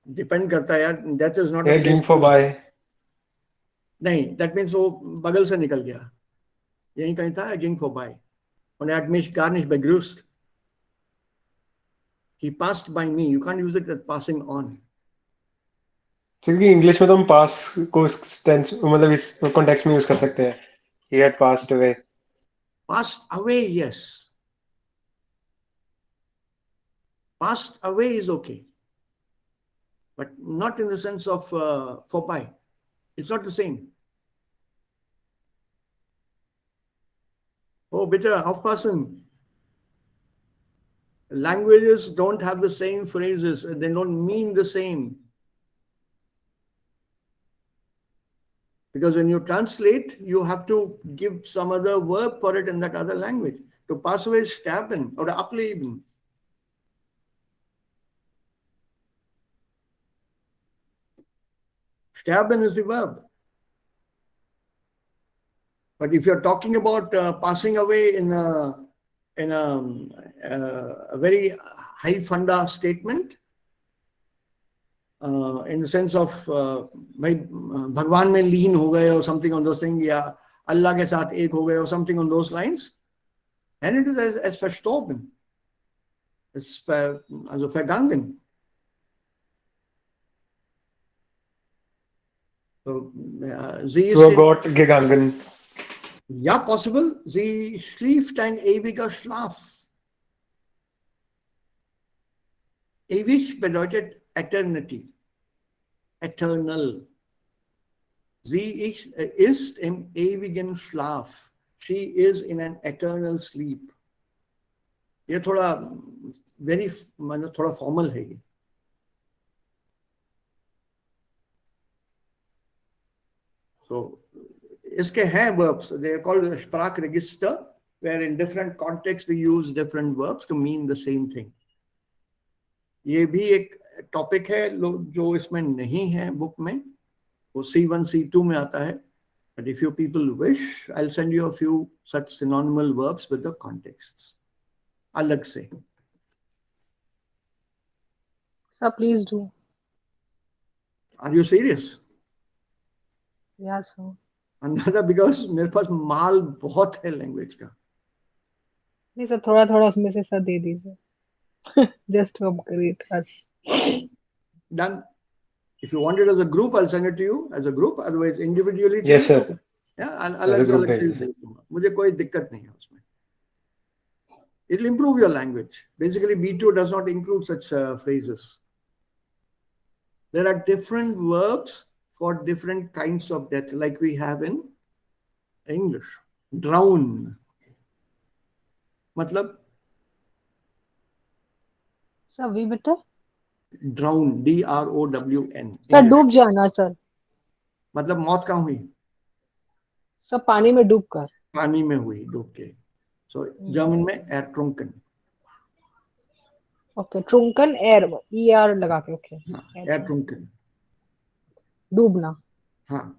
डिपेंड करता है यार. डेथ इज नॉट या ging vorbei. नहीं, दैट मीन्स वो बगल से निकल गया. यही कहीं था ging vorbei. Und er hat mich gar nicht begrüßt. He passed by me. You can't use it as passing on. क्योंकि इंग्लिश में तो हम पास को इस टेंस मतलब इस कॉन्टेक्स्ट में यूज कर सकते हैं. He had passed away. Passed away, yes. Passed away is okay. But not in the sense of vorbei. It's not the same. Oh, bitte aufpassen. Languages don't have the same phrases. They don't mean the same. Because when you translate, you have to give some other verb for it in that other language. To pass away is sterben or ableben. Sterben is the verb. But if you're talking about passing away in a very high funda statement, in the sense of भाई भगवान में लीन हो गए or something on those things, या अल्लाह के साथ एक हो गए or something on those lines, and it is as verstorben, also vergangen. So sie ist So Gott gegangen. ja possible. Sie schlieft ein ewiger Schlaf. Ewig bedeutet Eternity. Eternal. Sie ist im ewigen Schlaf. She is in an eternal sleep. ये थोड़ा very मतलब थोड़ा formal है ये. So इसके हैं verbs. They are called Sprachregister, where in different contexts we use different verbs to mean the same thing. ये भी एक टॉपिक है जो इसमें नहीं है बुक में, वो C1 C2 में आता है. But if you people wish, I'll send you a few such synonymal verbs with the contexts. अलग से. Sir, please do. Are you serious? Yeah, sir. Another because मेरे पास माल बहुत है लैंग्वेज का. नहीं सर, थोड़ा थोड़ा उसमें से सर दे दीजिए. Just to upgrade us. Okay, done. If you want it as a group, I'll send it to you as a group. Otherwise, individually. Yes, sir. Yeah, As a group अलग भेज से दूंगा. मुझे कोई दिक्कत नहीं है उसमें. It'll improve your language. Basically, B2 does not include such phrases. There are different verbs for different kinds of death, like we have in English. Drown. मतलब सर वी बेटा. drown, DROWN. सर डूब जाना sir. मतलब मौत कहाँ हुई? Sir पानी में डूब कर. पानी में हुई, डूब के. So जर्मन में ertrunken. ओके, ट्रुंकन एयर ER लगा के. Okay, ertrunken. डूबना. हाँ.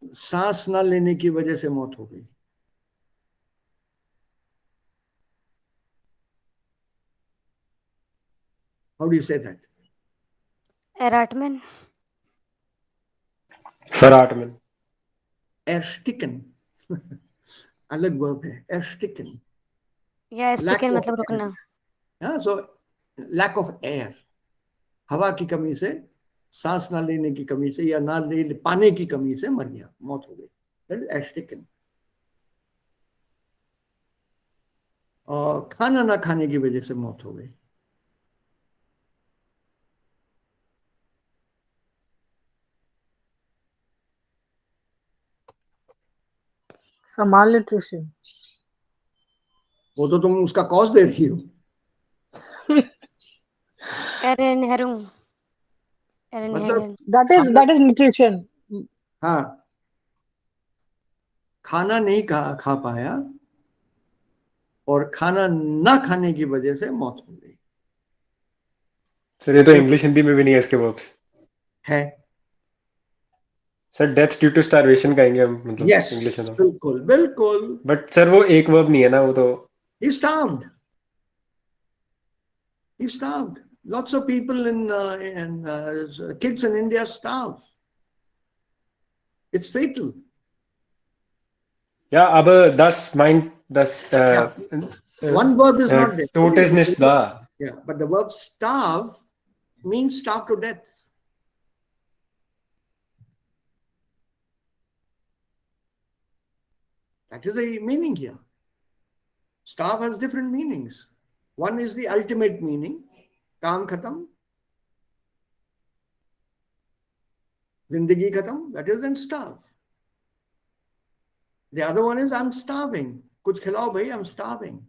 सांस ना लेने की वजह से मौत हो गई. How do you say that? Erratman. Verratmen. Ersticken. अलग वर्ब है. Ersticken. या Lack स्टिकन of मतलब रुकना. Yeah, so lack of air. हवा की कमी से सांस ना लेने की कमी से या ना ले पाने की कमी से मर गया, मौत हो गई, दैट इज एस्टिकन। और खाना ना खाने की वजह से मौत हो गई, Malnutrition. वो तो तुम उसका कॉज दे रही हो। Inherent. मतलब That is nutrition. हाँ, खाना नहीं खा पाया और खाना ना खाने की वजह से मौत हो गई सर ये तो इंग्लिश हिंदी में भी नहीं है इसके वर्ब्स। है। Sir death due to starvation कहेंगे हम, मतलब यस, इंग्लिश में तो। बिल्कुल बिल्कुल। बट सर वो एक वर्ब नहीं है ना, वो तो। He starved. He starved. Lots of people kids in India starve. It's fatal. Ja, aber das meint das One verb is not there. Tod ist nicht da. Yeah, but the verb starve means starve to death. That is the meaning here. Starve has different meanings. One is the ultimate meaning, काम खत्म, जिंदगी खत्म, that is then starve. The other one is I'm starving. कुछ खिलाओ भाई, I'm starving.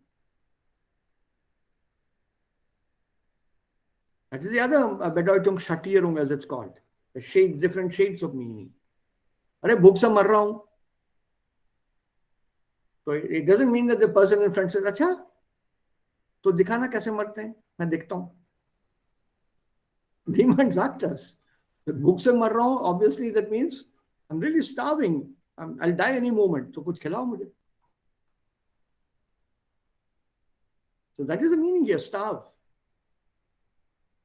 That is the other Bedeutung Schattierung, as it's called. The shade, different shades of meaning. अरे भूख से मर रहा हूं, तो it doesn't mean that the person in front says, अच्छा तो दिखाना कैसे मरते हैं, मैं दिखता हूं. Demons act us. भूख से मर रहा हूं, obviously that means I'm really starving. I'll die any moment. तो कुछ खिलाओ मुझे. So that is the meaning here, starve.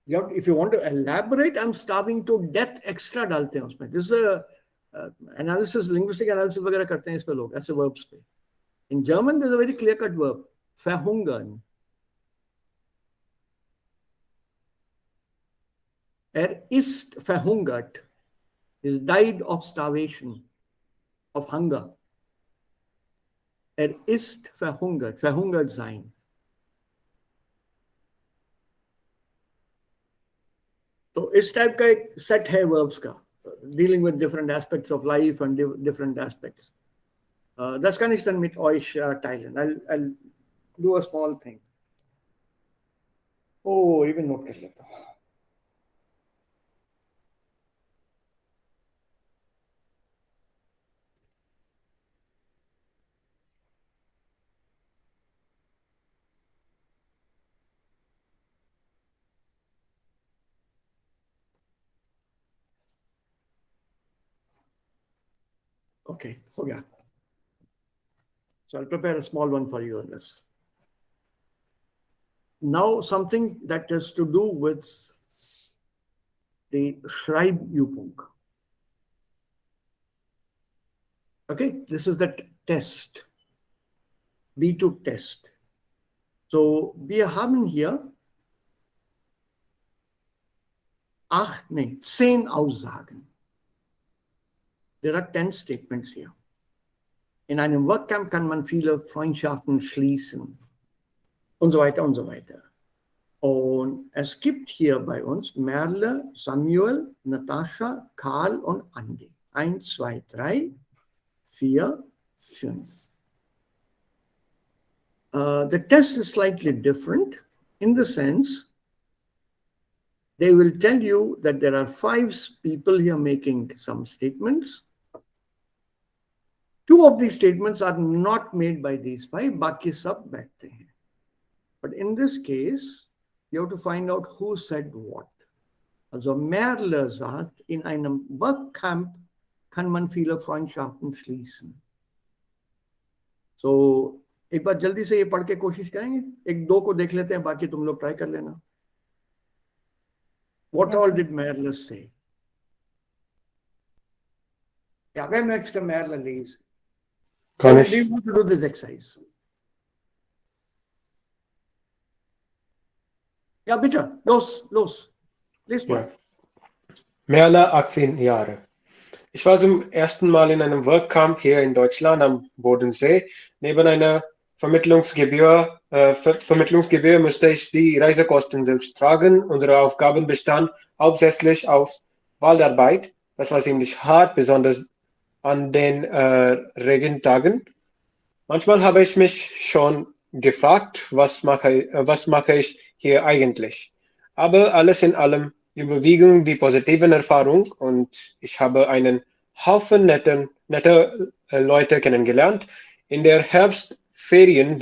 If you want to elaborate, I'm starving to death, extra डालते हैं उसमें. This is a analysis, linguistic analysis वगैरह करते हैं इस पे लोग, ऐसे verbs पे. In German, there's a very clear-cut verb, verhungern. Ist verhungert. He died of starvation, of hunger. Ist verhungert, verhungert sein. तो इस टाइप का एक सेट है वर्ब्स का, dealing with different aspects of life and different aspects. Das kann ich dann mit euch teilen. I'll do a small thing. Oh, even note कर लेता हूँ. Okay, हो गया. So I'll prepare a small one for you on this. Now something that has to do with the Schreibübung. Okay, this is the test, B2 test. So wir haben hier 10 Aussagen. There are 10 statements here. In einem Workcamp kann man viele Freundschaften schließen und so weiter und so weiter. Und es gibt hier bei uns Merle, Samuel, Natascha, Karl und Andi. 1, 2, 3, 4, 5. The test is slightly different in the sense they will tell you that there are 5 people here making some statements. 2 of these statements are not made by these 5, बाकी सब बैठते हैं. But in this case, you have to find out who said what. Also Merle sagt, in einem Workcamp kann man viele Freundschaften schließen. So, एक बार जल्दी से ये पढ़ के कोशिश करेंगे. 1-2 को देख लेते हैं, बाकी तुम लोग ट्राई कर लेना. What all did Merle say? Ja, wer möchte Merle lesen? Kann Do ich? you want to do this exercise? Ja, bitte, los. Lies mal. Ja. Mehr als 18 Jahre. Ich war zum ersten Mal in einem Workcamp hier in Deutschland am Bodensee. Neben einer Vermittlungsgebühr musste ich die Reisekosten selbst tragen. Unsere Aufgaben bestanden hauptsächlich aus Waldarbeit. Das war ziemlich hart, besonders an den Regentagen. Manchmal habe ich mich schon gefragt, was mache ich hier eigentlich? Aber alles in allem überwiegen die positiven Erfahrungen und ich habe einen Haufen netter Leute kennengelernt. In der Herbstferien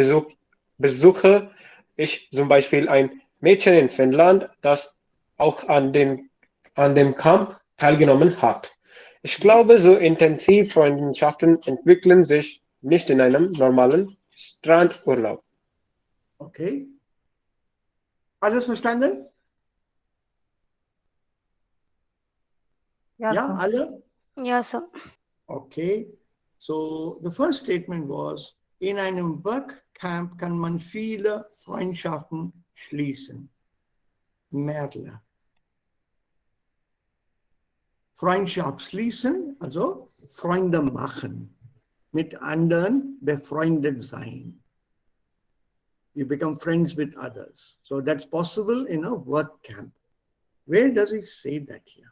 besuche ich zum Beispiel ein Mädchen in Finnland, das auch an dem Camp teilgenommen hat. Ich glaube, so intensiv Freundschaften entwickeln sich nicht in einem normalen Strandurlaub. Okay. Alles verstanden? Yeah, Ja, sir. alle? Ja, Sir. Okay. So, the first statement was, in einem Workcamp kann man viele Freundschaften schließen. Merle. Freundschaft schließen, also Freunde machen. Mit anderen befreundet sein. You become friends with others. So that's possible in a work camp. Where does it say that here?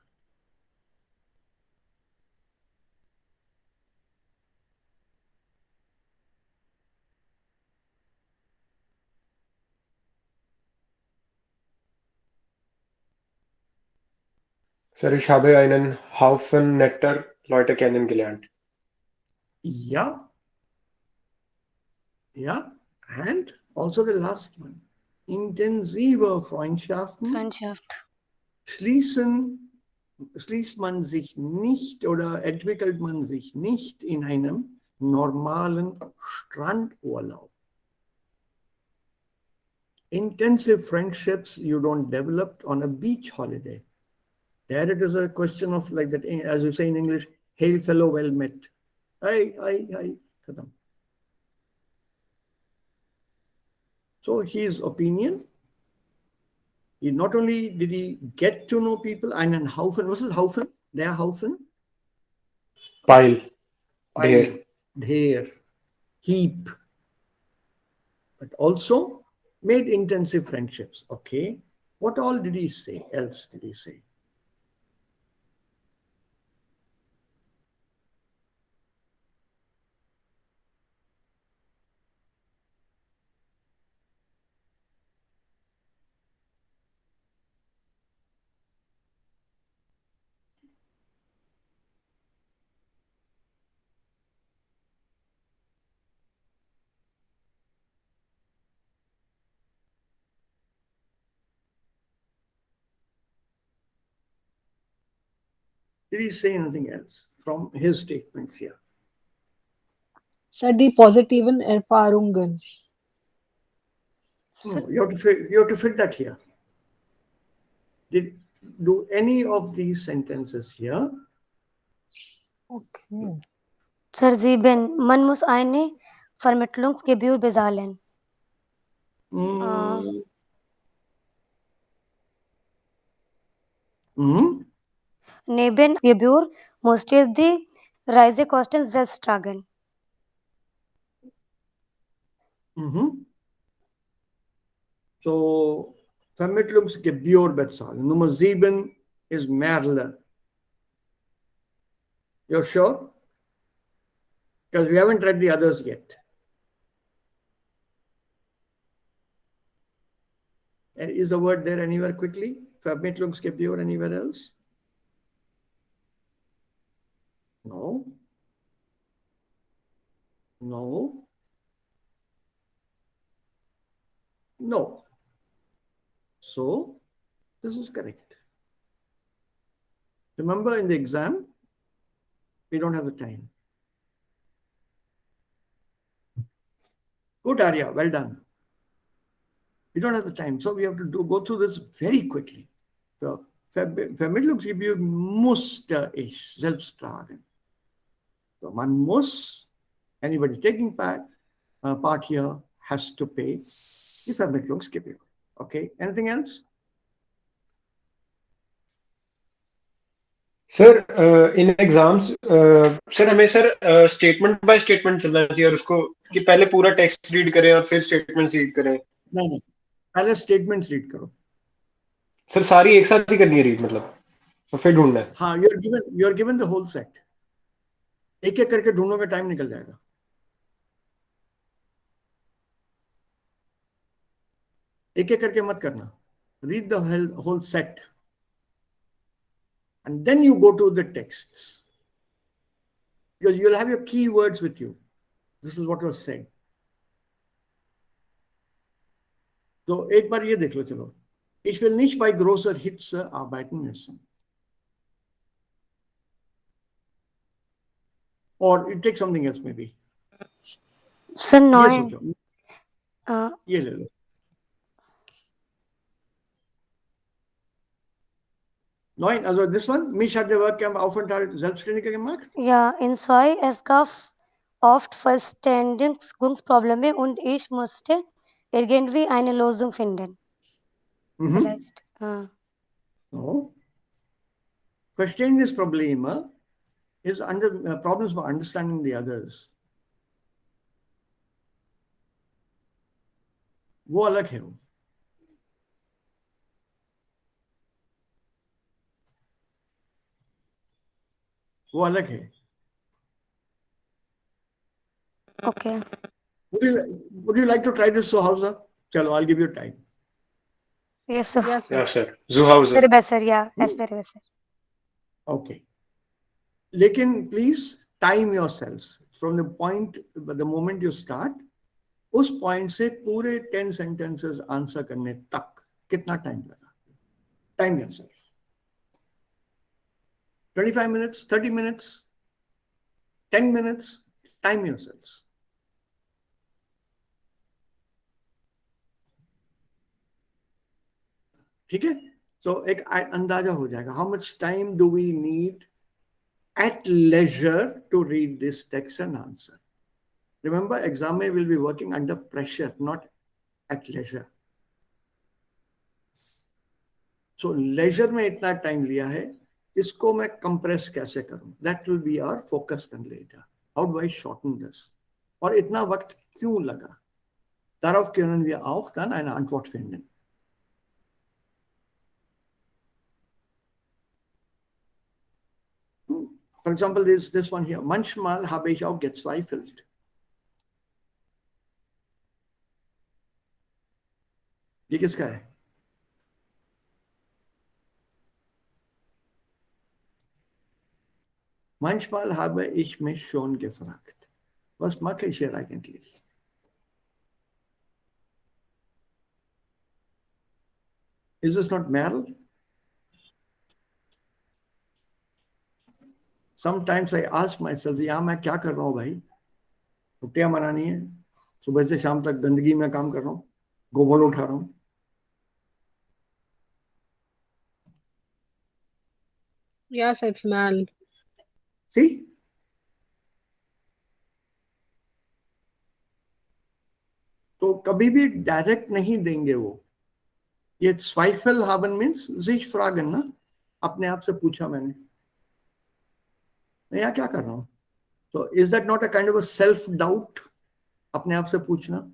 Sir, ich habe einen Haufen netter Leute kennengelernt. Yeah. Yeah. And also the last one. Intensive Freundschaften Freundschaft. schließt man sich nicht oder entwickelt man sich nicht in einem normalen Strandurlaub. Intensive friendships you don't develop on a beach holiday. There it is a question of like that, as you say in English, hail fellow, well met. I, kadam. So his opinion, he not only did he get to know people, einen Haufen, was ist Haufen? Der Haufen? Pile. Pile, there, heap. But also made intensive friendships. Okay. What all did he say? Else did he say? Did he say anything else from his statements here? Sir, die positiven Erfahrungen. No, you have to fit that here. Do any of these sentences here? Okay. Sir Sieben, man muss eine Vermittlungsgebühr bezahlen. Mm. Mhm. Neben Gebühr musste es die Reisekosten selbst tragen. Mhm. So, Vermittlungsgebühr bezahlen. Nummer 7 is Merle. You're sure? Because we haven't read the others yet. Is the word there anywhere quickly? Vermittlungsgebühr anywhere else? No. No. No. So, this is correct. Remember in the exam, we don't have the time. Good, Arya, well done. We don't have the time, so we have to go through this very quickly. So, Vermittlungsgebühr musste ich selbst tragen. So, man muss, anybody taking part here has to pay the Vermittlungsgebühr. Okay, anything else? Sir in exams sir हमें sir statement by statement चलना चाहिए और उसको कि पहले पूरा text read करें और फिर स्टेटमेंट्स रीड करें। नहीं, पहले स्टेटमेंट्स रीड करो। सर सारी एक साथ ही करनी है रीड मतलब और फिर ढूंढना है। हाँ, you are given the whole set. एक एक करके ढूंढोगे टाइम निकल जाएगा। एक एक करके मत करना। Read the whole set and then you go to the texts, because you'll have your keywords with you. This is what was said. So एक बार ये देख लो। चलो, ich will nicht bei großer Hitze arbeiten müssen. Or it takes something else maybe. Sir, ये 9. सोचो, ये ले लो। 9, also this one, mich hat der Workcamp-Aufenthalt selbstständiger gemacht. Ja, in Soy, es gab oft Verständigungsprobleme und ich musste irgendwie eine Lösung finden. Rest. So, Verständnisprobleme is problems for understanding the others. वो अलग है। वो अलग है। Okay. Would you like to try this, Sohausa? Chalo, I'll give you time. Yes, sir. Yes, या sir. Sir Zuhauser. Very best, sir. Yeah, yes, very best, sir. Okay. लेकिन please time yourselves from the moment you start, उस point से पूरे 10 sentences answer करने तक कितना time लगा? Time yourself. 25 minutes, 30 minutes, 10 minutes, time yourselves. ठीक है? So एक अंदाजा हो जाएगा. How much time do we need at leisure to read this text and answer? Remember, exam will be working under pressure, not at leisure. So leisure में इतना time लिया है, इसको मैं compress कैसे करूं? That will be our focus then later. How do I shorten this? और इतना वक्त क्यों लगा? Darauf können wir auch dann eine Antwort finden. For example, this one here. Manchmal habe ich auch gezweifelt. ये किसका है? Manchmal habe ich mich schon gefragt, was mache ich hier eigentlich? Is this not Merrill? Sometimes I ask myself, यहाँ मैं क्या कर रहा हूँ भाई? छुट्टियां मनानी है, सुबह से शाम तक गंदगी में काम कर रहा हूँ, गोबर उठा रहा हूँ. Yes, it's Mal. See? तो कभी भी डायरेक्ट नहीं देंगे वो. ये Zweifel haben means sich fragen ना, अपने आप से पूछा मैंने, मैं यहाँ क्या कर रहा हूँ? So is that not a kind of a self doubt? अपने आप से पूछना.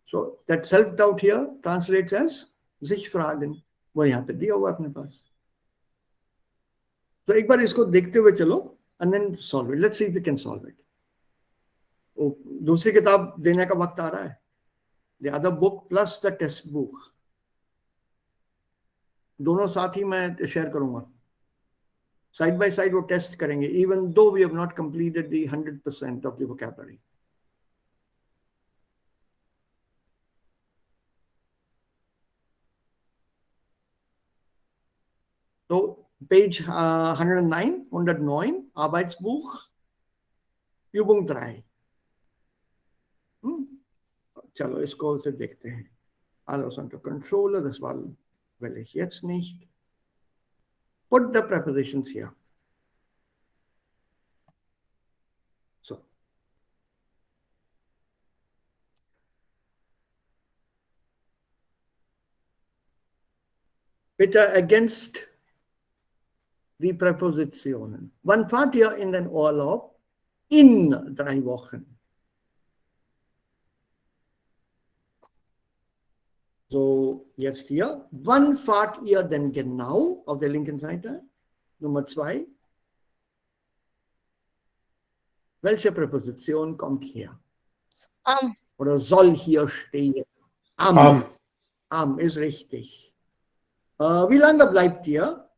So that self doubt here translates as sich fragen. वो यहाँ पे दिया हुआ अपने पास. तो एक बार इसको देखते हुए चलो and then solve it. Let's see if we can solve it. दूसरी किताब देने का वक्त आ रहा है. The other book plus the test book. दोनों साथ ही मैं शेयर करूंगा. Side by side वो टेस्ट करेंगे, even though we have not completed the 100% of the vocabulary. So page 109, 109, Arbeitsbuch, Übung 3. चलो इसको से देखते हैं. Alles unter Control, das will ich jetzt nicht. Put the prepositions here. So. Bitte ergänzt die Präpositionen. Wann fahrt ihr in den Urlaub? In 3 Wochen. So, jetzt hier. Wann fahrt ihr denn genau auf der linken Seite? Nummer 2. Welche Präposition kommt hier? Oder soll hier stehen? Am. Am ist richtig. Wie lange bleibt ihr?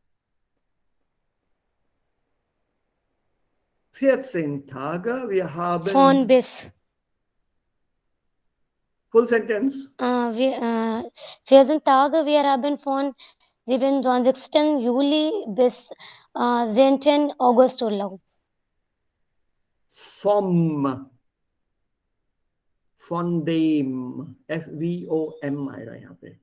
14 Tage. Wir haben... Von bis. Full sentence. 14 Tage, wir haben von 27. Juli bis 10. August Urlaub. Von dem, FVOM आएगा यहाँ पे.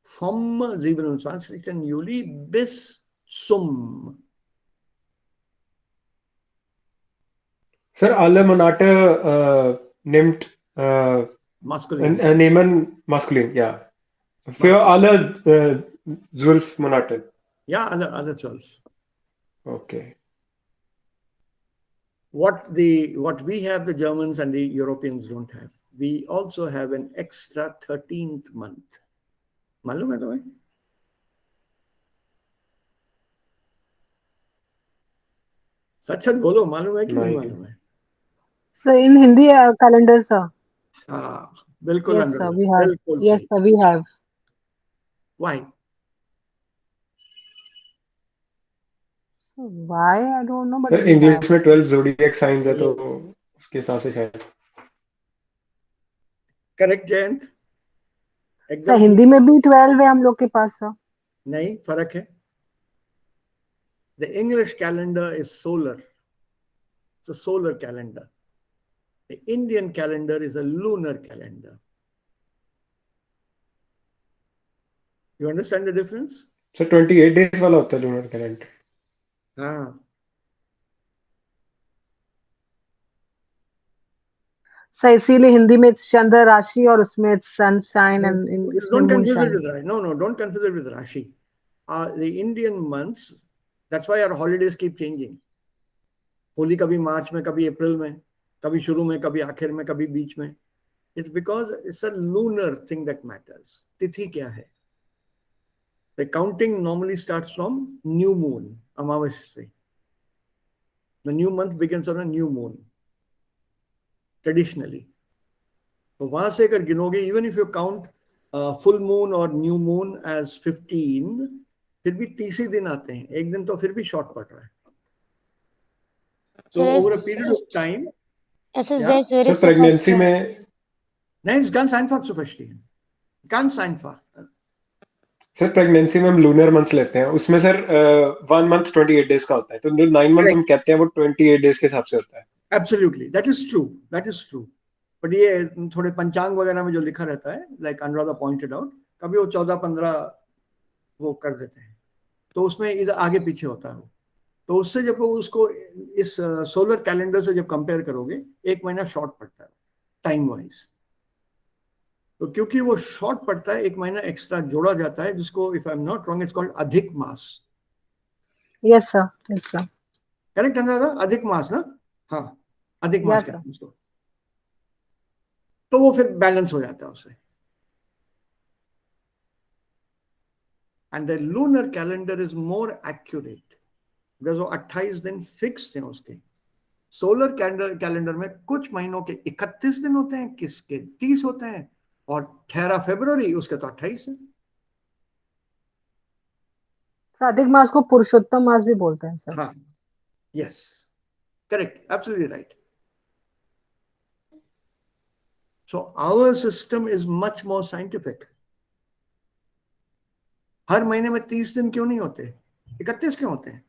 Vom 27. Juli bis zum. Sir, alle Monate nimmt Maskulin. nehmen maskulin, ja. Für alle 12 Monate. Ja, alle 12. Okay. What we have, the Germans and the Europeans don't have. We also have an extra 13th month. मालूम है तुम्हें? सच सच बोलो, मालूम है कि नहीं मालूम है? So in Hindi calendar, sir. हाँ, बिल्कुल. Yes, sir, we have. बिल्कुल Yes, सही. sir, we have. Why? So why I don't know, but Sir, we English have. में 12 zodiac signs है तो उसके हिसाब से शायद. Correct, Jayant? सर हिंदी में भी 12 है हम लोग के पास सर. नहीं, फर्क है. The English calendar is solar. It's a solar calendar. The Indian calendar is a lunar calendar. You understand the difference? Sir, 28 days वाला होता है lunar calendar. हाँ. सर इसीलिए हिंदी में चंद्र राशि और उसमें सनशाइन एंड इसमें Don't confuse it moonshine. with Rashi. No, don't confuse it with Rashi. The Indian months, that's why our holidays keep changing. Holi कभी मार्च में, कभी अप्रैल में, कभी शुरू में, कभी आखिर में, कभी बीच में. It's because it's a lunar thing that matters. तिथि क्या है? The counting normally starts from new moon, अमावस्या से. The new month begins on a new moon, traditionally. तो वहां से अगर गिनोगे, even if you count full moon or new moon as 15, फिर भी 30 ही दिन आते हैं. एक दिन तो फिर भी short पड़ रहा है. So over a period of time. Es ist Ja? sehr schwierig Sir, pregnancy में Nein, ist ganz einfach zu verstehen. Ganz einfach. Sir pregnancy में हम लूनर मंथ्स लेते हैं, उसमें सर 1 month 28 days का होता है, तो जो 9 month हम कहते हैं वो 28 days के हिसाब से होता है. Absolutely, that is true. That is true. But ये थोड़े पंचांग वगैरह में जो लिखा रहता है, like Anuradha pointed out, कभी वो 14-15 वो कर देते हैं, तो उसमें इधर आगे पीछे होता है. तो उससे जब वो उसको इस सोलर कैलेंडर से जब कंपेयर करोगे, 1 महीना शॉर्ट पड़ता है टाइम वाइज. तो क्योंकि वो शॉर्ट पड़ता है, 1 महीना एक्स्ट्रा जोड़ा जाता है, जिसको if I am not wrong it's called अधिक मास. Yes sir, yes sir. Correct Anuradha? अधिक मास ना? हाँ, अधिक मास कहते हैं उसको. तो वो फिर बैलेंस हो जाता है उससे. And the lunar calendar is more accurate because वो 28 दिन फिक्स्ड हैं उसके. सोलर कैलेंडर में कुछ महीनों के 31 दिन होते हैं, किसके 30 होते हैं, और 18 फरवरी उसके तो 28 है. अधिक मास को पुरुषोत्तम मास भी बोलते हैं सर. हाँ, yes, correct, absolutely right. So our system is much more scientific. हर महीने में 30 दिन क्यों नहीं होते, 31 क्यों होते हैं?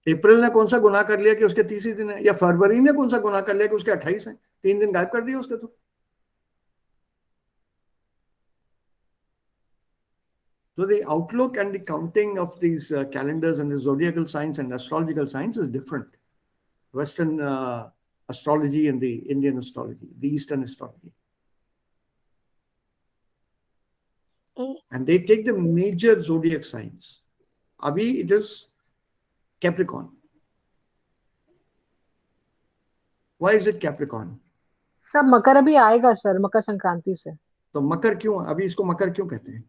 अप्रैल ने कौन सा गुनाह कर लिया कि उसके 30 ही दिन है, या फरवरी ने कौन सा गुनाह कर लिया कि उसके 28 हैं? 3 दिन गायब कर दिए उसके. तो So the outlook and the counting of these calendars and the zodiacal signs and astrological signs is different. Western astrology and the Indian astrology, the Eastern astrology. and they take the major zodiac signs. Abhi, it is Capricorn. Why is it Capricorn? सब मकर अभी आएगा sir, Makar Sankranti से। तो मकर क्यों, अभी इसको मकर क्यों कहते हैं?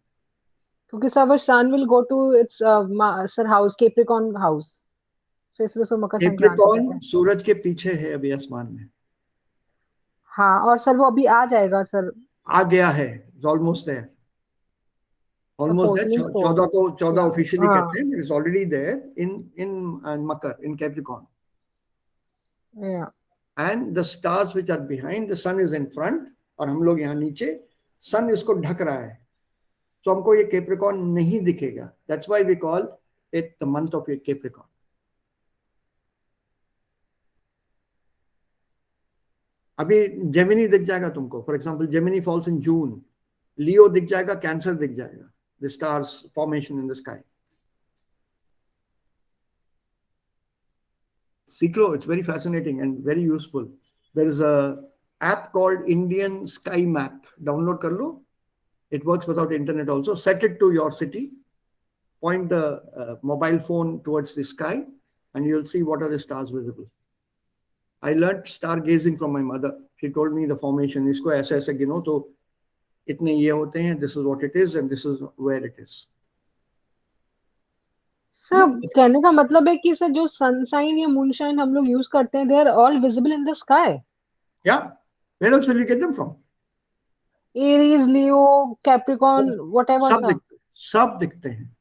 क्योंकि sir sun will go to its sir house, Capricorn house, so इसलिए उसको मकर संक्रांति कहते कैप्रिकॉर्न हैं। सूरज के पीछे है अभी आसमान में। हाँ, और सर वो अभी आ जाएगा सर। आ गया है, almost there, almost there. 14th को 14 को 14 या ऑफिशियली हाँ कहते हैं, it is already there in मकर, इन कैप्रिकॉर्न। या and the stars which are behind, the sun is in front, और हम लोग यहाँ नीचे, सन इसको ढक रहा है, तो हमको ये कैप्रिकॉर्न नहीं दिखेगा। That's why we call it the month of Capricorn. अभी जेमिनी दिख जाएगा तुमको, for example Gemini falls in June, Leo दिख जाएगा, कैंसर दिख जाएगा, the stars formation in the sky. सीख लो, it's very fascinating and very useful. There is a app called Indian sky map, download कर लो। It works without internet also. Set it to your city, point the mobile phone towards the sky, and you'll see what are the stars visible. I learned stargazing from my mother. She told me the formation. इसको ऐसे ऐसे गिनो तो इतने ये होते हैं, this is what it is and this is where it is. Sir कहने का मतलब है कि सर जो सनशाइन या मूनशाइन हम लोग यूज करते हैं, they are all visible in the sky. Yeah. Where else will you get them from? Aries, Leo, Capricorn, whatever sir. सब दिखते हैं।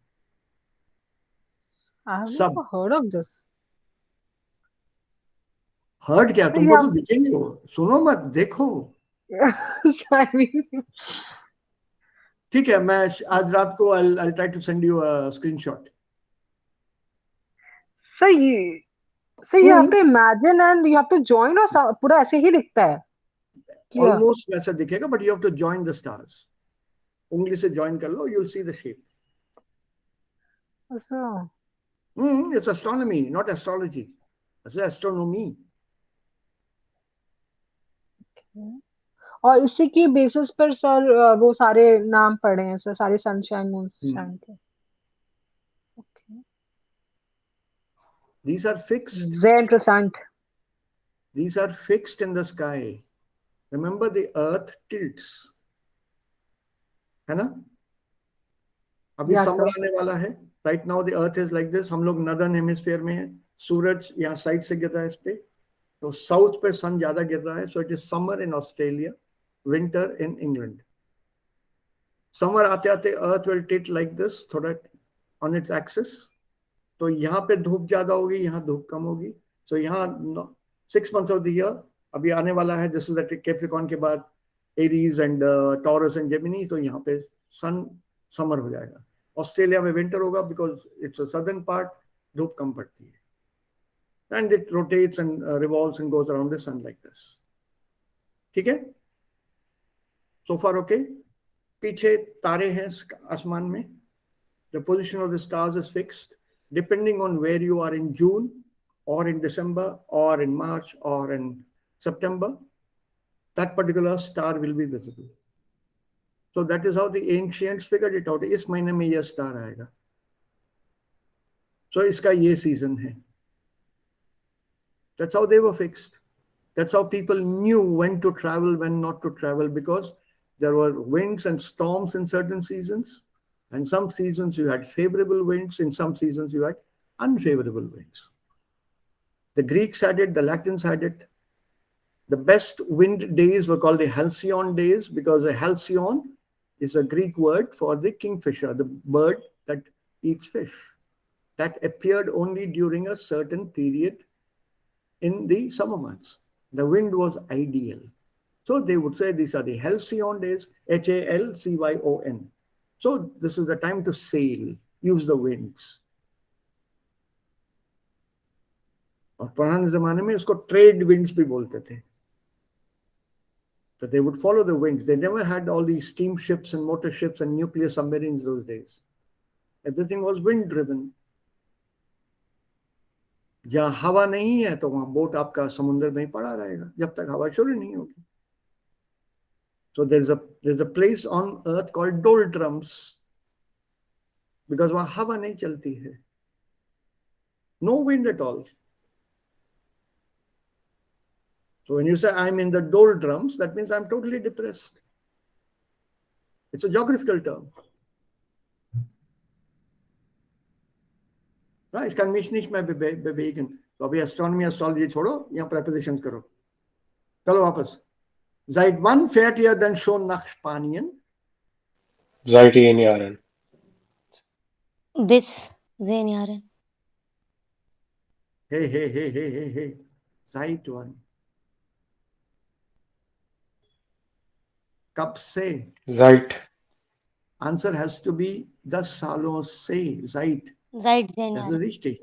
आई हैव सब। Never heard of this. Heard क्या, सर तुमको ये तो दिखेंगे वो, सुनो मत, देखो। ठीक है, मैं आज रात को I'll try to send you a screenshot. Sir you have to imagine and you have to join, और पूरा ऐसे ही दिखता है। ऑलमोस्ट वैसा दिखेगा, but you have to join the stars. उंगली से जॉइन कर लो, you will see the shape. It's astronomy, not astrology, it's astronomy. और इसी की बेसिस पर सर वो सारे नाम पढ़े हैं सर, सारे सनशाइन मूनशाइन के। Okay, These are fixed. Very interesting. These are fixed in the sky. Remember, the earth tilts, है ना? अभी समर आने वाला है। Right now the earth is like this. हम लोग नॉर्दर्न हेमिस्फीयर में हैं, सूरज यहाँ साइड से गिर रहा है इस पे, तो साउथ पे सन ज्यादा गिर रहा है। So it is summer in Australia, winter in England. Summer आते आते earth will tilt like this, थोड़ा ऑन इट्स एक्सिस, तो यहाँ पे धूप ज्यादा होगी, यहाँ धूप कम होगी। सो यहाँ 6 months ऑफ द ईयर अभी आने वाला है। दिस इज द कैप्रिकॉर्न के बाद Aries and taurus and Gemini, तो यहाँ पे सन समर हो जाएगा। ऑस्ट्रेलिया में विंटर होगा because it's a southern part, धूप कम पड़ती है। And it rotates and revolves and goes around the sun like this. ठीक है? So far okay? पीछे तारे हैं आसमान में. The position of the stars is fixed depending on where you are in June or in December or in March or in September. That particular star will be visible. So that is how the ancients figured it out. इस महीने में यह star आएगा. So इसका ये season है. That's how they were fixed. That's how people knew when to travel, when not to travel, because there were winds and storms in certain seasons. And some seasons you had favorable winds, in some seasons you had unfavorable winds. The Greeks had it, the Latins had it. The best wind days were called the halcyon days, because a halcyon is a Greek word for the kingfisher, the bird that eats fish. That appeared only during a certain period in the summer months. The wind was ideal. So they would say these are the halcyon days, Halcyon. So this is the time to sail, use the winds. और पुराने जमाने में इसको trade winds भी बोलते थे. So they would follow the winds. They never had all these steamships and motor ships and nuclear submarines those days. Everything was wind driven. जहाँ हवा नहीं है तो वहां बोट आपका समुद्र में ही पड़ा रहेगा जब तक हवा शुरू नहीं होगी. So there's a place on earth called doldrums. because वहां हवा नहीं चलती है. No wind at all. So when you say I'm in the doldrums, that means I'm totally depressed. It's a geographical term. Ich kann mich nicht mehr bewegen. So अभी astronomy, astrology छोड़ो, यहाँ prepositions करो. चलो वापस. Seit wann fährt ihr denn schon nach Spanien? Seit 10 Jahren. Bis 10 Jahre. Hey. Seit wann? कब से? Seit. Answer has to be 10 सालों से. Seit. Seit 10 Das ist Jahre. richtig.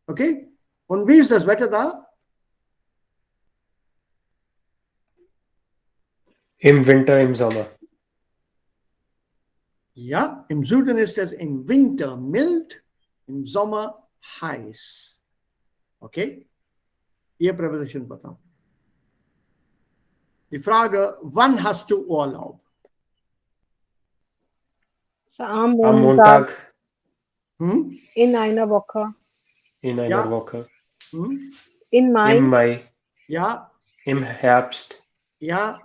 Okay? Und wie ist das Wetter da? Im Winter, im Sommer. Ja, im Süden ist es im Winter mild, im Sommer heiß. Okay? Ihr Präposition बताओ. Die Frage, wann hast du Urlaub? So, am Am Montag. Montag. In einer Woche. In einer Woche. In Mai. Im Mai. Ja. Im Herbst. Ja.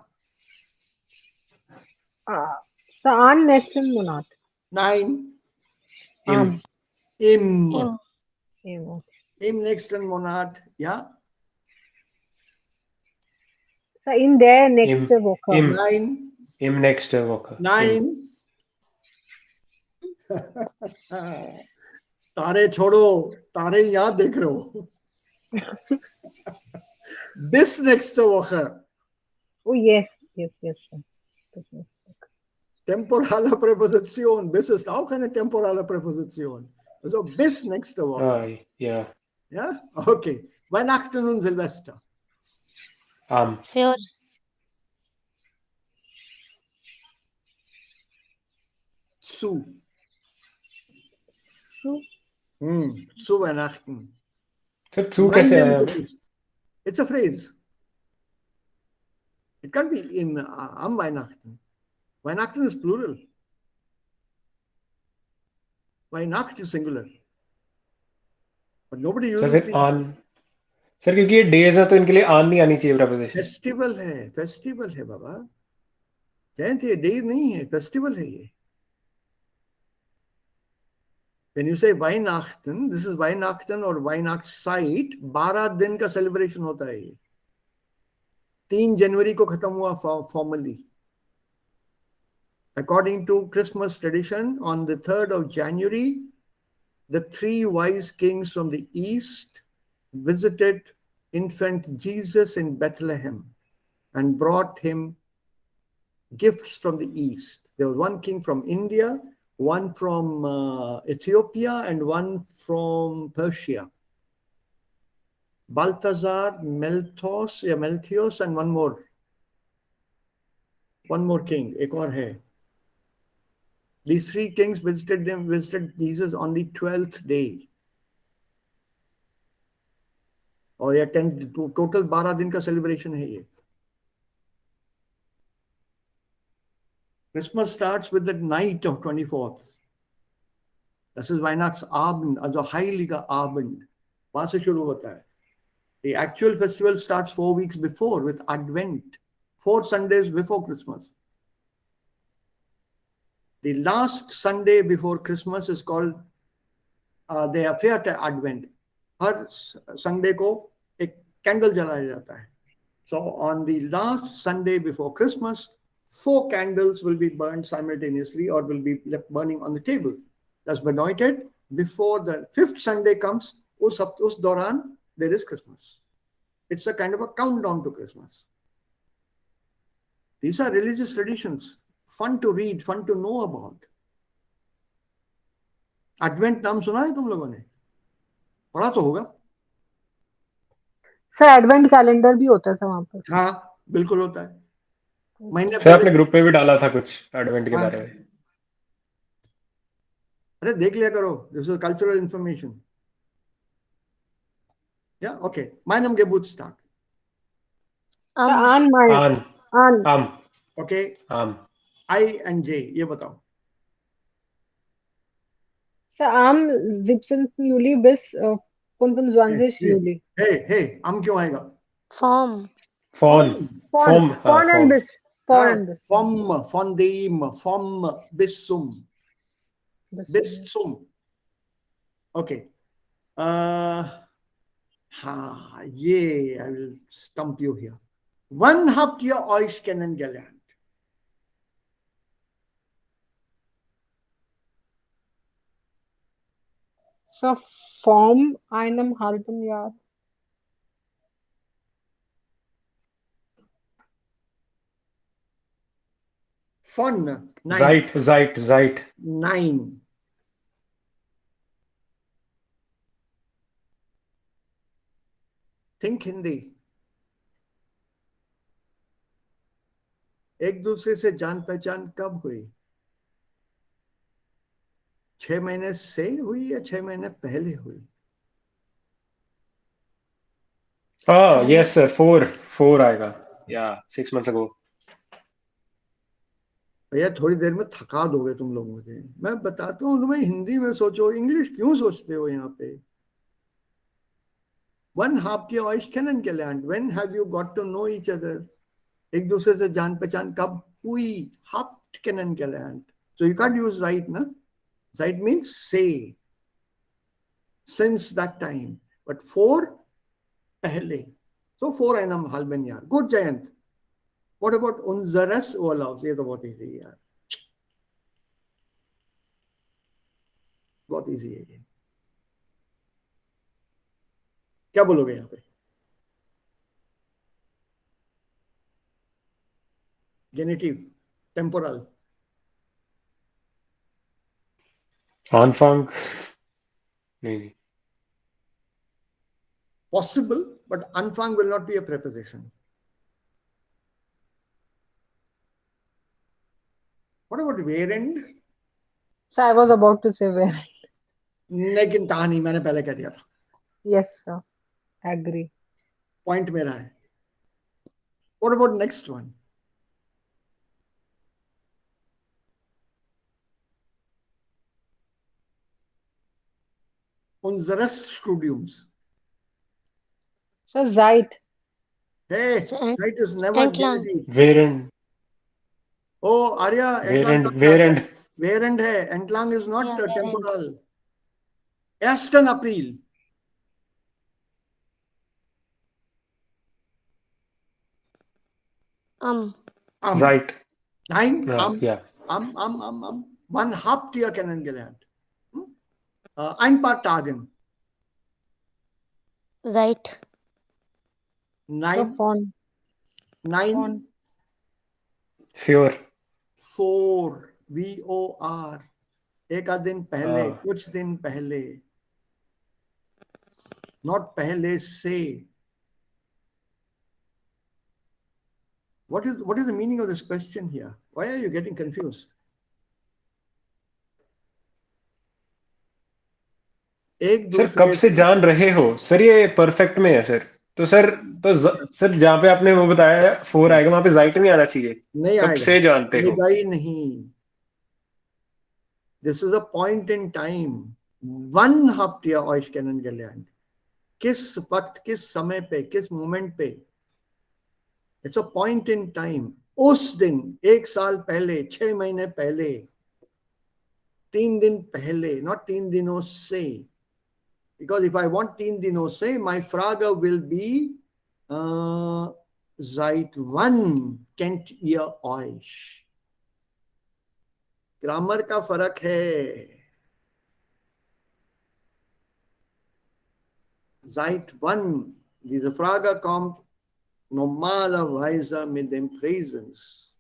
So, am nächsten Monat. Nein. Im. Im nächsten Monat. Ja. So, in der nächsten Woche. Nein. Im nächste Woche. Nein. तारे छोड़ो, तारे यहाँ देख रहे हो. This next Woche. Oh yes. Temporale Präposition. Bis ist auch eine temporale Präposition. Also bis nächste Woche. Ja. Ja? Okay. Weihnachten und Silvester. Für Zu Weihnachten. Zu कैसे आया? It's a phrase. It can't be in am Weihnachten. Weihnachten is plural. Weihnacht is singular. But nobody uses फिर on. Sir क्योंकि ये days है तो इनके लिए आन नहीं आनी चाहिए प्रपोजिशन. फेस्टिवल है बाबा. जयंती ये डे नहीं है, फेस्टिवल है ये. When you say Weihnachten, this is Weihnachten or Weihnachtszeit, 12 दिन का सेलिब्रेशन होता है ये. 3 जनवरी को खत्म हुआ formally. According to Christmas tradition, on the 3rd of January, the 3 wise kings from the east visited infant Jesus in Bethlehem and brought him gifts from the east. There was one king from India, one from Ethiopia, and one from Persia. Balthazar, Melchios, and one more king, एक और है. These 3 kings visited Jesus on the 12th day. और ये 10 total 12 दिन का celebration है ये. Christmas starts with the night of 24th. Das ist Weihnachtsabend, also Heiliger Abend. वहां से शुरू होता है. The actual festival starts 4 weeks before with Advent, 4 Sundays before Christmas. The last Sunday before Christmas is called the affair to Advent. Her Sunday को एक candle जलाया जाता है. So on the last Sunday before Christmas, 4 candles will be burned simultaneously or will be left burning on the table. That's anointed before the 5th Sunday comes. उस दौरान there is Christmas. It's a kind of a countdown to Christmas. These are religious traditions. Fun to read, fun to know about. Advent नाम सुना है तुम लोगों ने? पढ़ा तो होगा. सर एडवेंट कैलेंडर भी होता है सर वहाँ पर. हाँ बिल्कुल होता है. महीने सर आपने ग्रुप में भी डाला था कुछ एडवेंट के बारे में. अरे देख लिया करो. This is cultural information. Yeah, okay. Meinem Geburtstag. An. Okay. I and J. ये बताओ. So am 17. Juli bis 25. Juli. हे हम क्यों आएगा? Form. Fawn. Fawn. Foam. Fawn and Foam. bis. Fawn and bis. From dem, from bisum, Bis. bisum. Okay. Yeah, I will stump you here. Wann habt ihr euch kennengelernt? So Form einem halben Jahr. Von, nein, Zeit. nein. Think Hindi. एक दूसरे से जान पहचान कब हुई? 6 महीने से हुई या 6 महीने पहले हुई? Oh, yes, sir. Four आएगा. Yeah, 6 months ago. भैया थोड़ी देर में थका दोगे तुम लोग मुझे. मैं बताता हूँ तुम्हें हिंदी में सोचो. इंग्लिश क्यों सोचते हो यहाँ पे? Wann habt ihr euch kennengelernt? When have you got to know each other? एक दूसरे से जान पहचान कब हुई? Habt kennengelernt. So you can't use seit, na? Seit means say. Since that time. But for, पहले. So for einem halben Jahr. Good, Jayant. What about unseres Urlaubs? ये तो बहुत easy है यार. बहुत easy है ये. क्या बोलोगे यहाँ पे? Genitive, temporal. Anfang. नहीं. Possible, but Anfang will not be a preposition. What about während? So I was about to say where. लेकिन कहा नहीं, मैंने पहले कह दिया था. Yes, sir. Agree. Point मेरा है. What about next one? Unseres Studiums. So Zeit. Hey, And- site is never entlang. genitive. Während. Oh, Arya, entlang का Während. Während है. Entlang is not Yeah, während. temporal. 1. April. Zeit. Nein, Yeah. Wann habt ihr kennengelernt? Ein paar Tagen. Right. So Nein, Fawn. nein, Für. for, VOR. एक आध दिन पहले, हाँ. कुछ दिन पहले. Not पहले से. What is the meaning of this question here? Why are you getting confused? एक सर दूसरे कब से जान रहे हो? सर ये परफेक्ट में है सर. तो सर जहाँ पे आपने वो बताया 4 आएगा वहां पे जाइट नहीं आना चाहिए. नहीं कब आएगा. से जानते हो? आएगा ही नहीं. This is a point in time. Wann habt ihr euch kennengelernt? किस वक्त, किस समय पे, किस मोमेंट पे? It's a point in time. उस दिन, 1 साल पहले, 6 महीने पहले, 3 दिन पहले, not 3 दिनों से. Because if I want 3 दिनों से, my Frage will be seit wann kennt ihr euch? Grammar का फर्क है. Seit wann? Diese Frage kommt normalerweise mit dem Präsens,